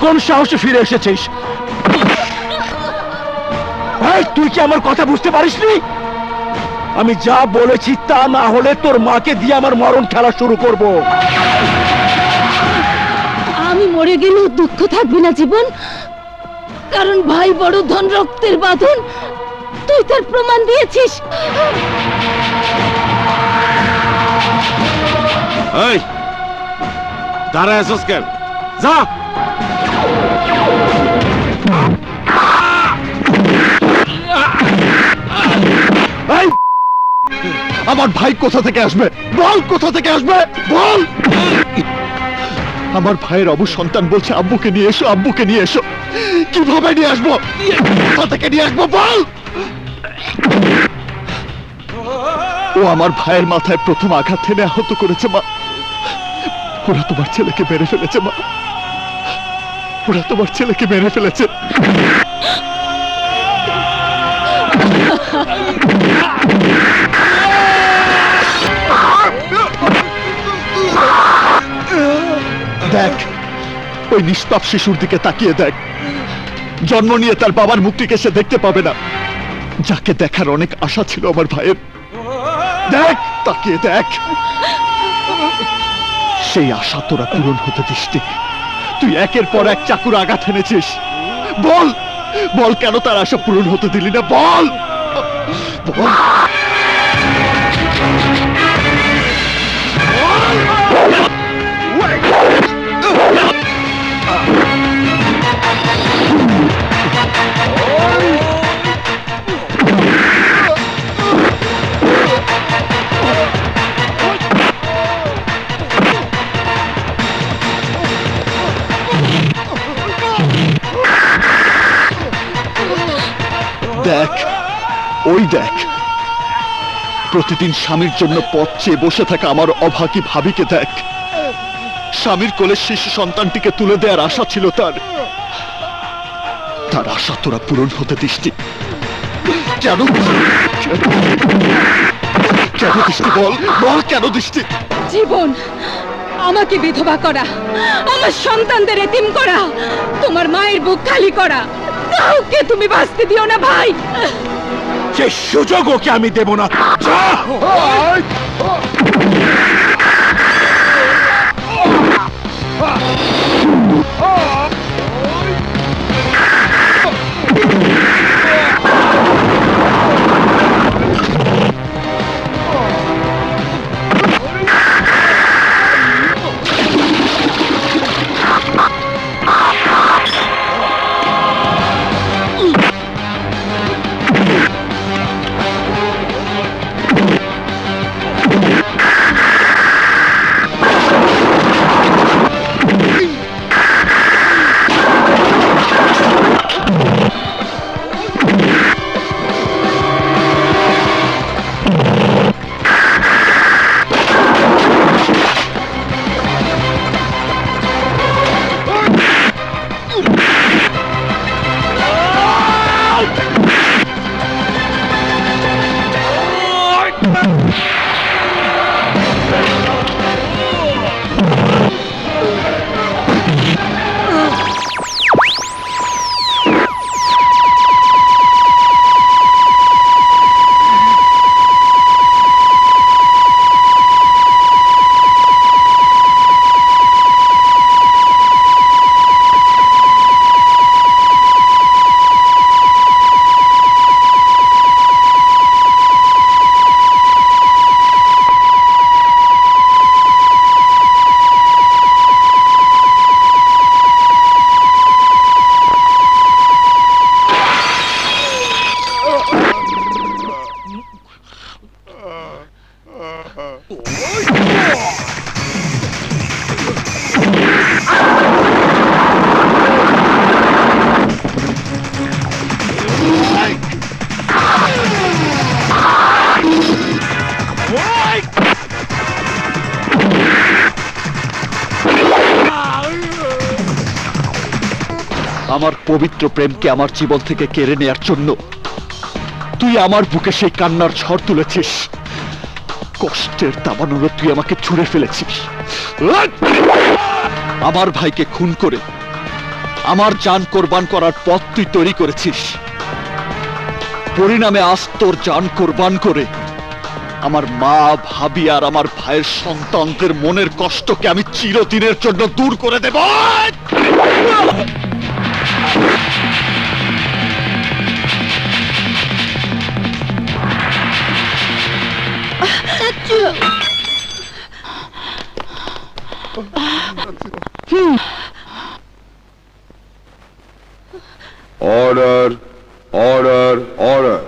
কোন সাহসে ফিরে এসেছিস? তুই কি আমার কথা বুঝতে পারিসনি? আমি যা বলেছি তা না হলে তোর মাকে দিয়ে আমার মরণ খেলা শুরু করব। আমি মরে গেলেও দুঃখ থাকবে না জীবন, কারণ ভাই বড় ধন রক্তের বাঁধন, তুই তার প্রমাণ দিয়েছিস। এই দাঁড়া আছিস কেন? যা। আমার ভাই কোথা থেকে আসবে? বল, কোথা থেকে আসবে বল। আমার ভাইয়ের অবসন্তান বলছে আব্বুকে নিয়ে এসো, আব্বুকে নিয়ে এসো। কিভাবে নিয়ে আসবো? কোথা থেকে নিয়ে আসবো বল। ও আমার ভাইয়ের মাথায় প্রথম আঘাত হেনে আহত করেছে মা। ওরা তোমার ছেলেকে মেরে ফেলেছে মা, ওরা তোমার ছেলেকে মেরে ফেলেছে। দেখ, ওই নিষ্পাপ শিশুর দিকে তাকিয়ে দেখ। জন্ম নিয়ে তার বাবার মুক্তিকে সে দেখতে পাবে না, যাকে দেখার অনেক আশা ছিল আমার ভাইয়ের। দেখ, তাকিয়ে দেখ। সেই আশা তোরা পূরণ হতে দিসনি। তুই একের পর এক চাকুর আঘাত এনেছিস। বল, বল কেন তার আশা পূরণ হতে দিলি না? বল, বল। দেখ, ওই দেখ, প্রতিদিন স্বামীর জন্য পথ চেয়ে বসে থাকা আমার অভাগী ভাবিকে দেখ। স্বামীর কোলে শিশু সন্তানটিকে তুলে দেওয়ার আশা ছিল তার। তার আশা তোরা পূরণ হতে দিসনি কেন? কেন দিসনি বল, বল কেন দিসনি? জীবন, আমাকে বিধবা করা, আমার সন্তানদের এতিম করা, তোমার মায়ের বুক খালি করা, কাউকে তুমি বাঁচতে দিও না ভাই। সে সুযোগ ওকে আমি দেব না। আমার পবিত্র প্রেমকে আমার জীবন থেকে কেড়ে নেয়ার জন্য তুই আমার বুকে সেই কান্নার ঝড় তুলেছিস। কষ্টের দাবানলে তুই আমাকে ছুঁড়ে ফেলেছিস। আমার ভাইকে খুন করে আমার জান কোরবান করার পথ তুই তৈরি করেছিস। পরিণামে আজ তোর জান কোরবান করে আমার মা, ভাবি আর আমার ভাইয়ের সন্তানদের মনের কষ্টকে আমি চিরদিনের জন্য দূর করে দেব। Order, order, order.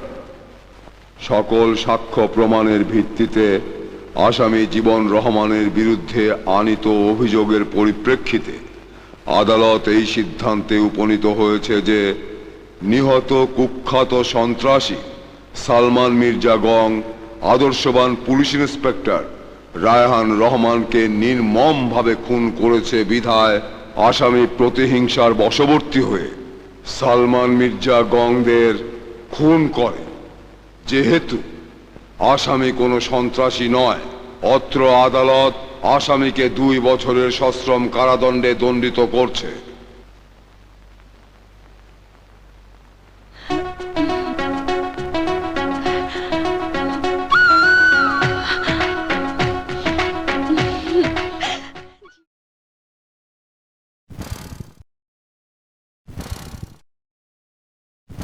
সকল সাক্ষ্য প্রমাণের ভিত্তিতে আসামি জীবন রহমানের বিরুদ্ধে আনীত অভিযোগের পরিপ্রেক্ষিতে আদালত এই সিদ্ধান্তে উপনীত হয়েছে যে নিহত কুখ্যাত সন্ত্রাসী সালমান মির্জা গং আদর্শবান পুলিশ ইন্সপেক্টর রায়হান রহমানকে নির্মমভাবে খুন করেছে বিধায় আসামি প্রতিহিংসার বশবর্তী হয়ে সালমান মির্জা গংদের খুন করে। যেহেতু আসামি কোনো সন্ত্রাসী নয়, অত্র আদালত আসামিকে 2 বছরের সশ্রম কারাদণ্ডে দণ্ডিত করছে।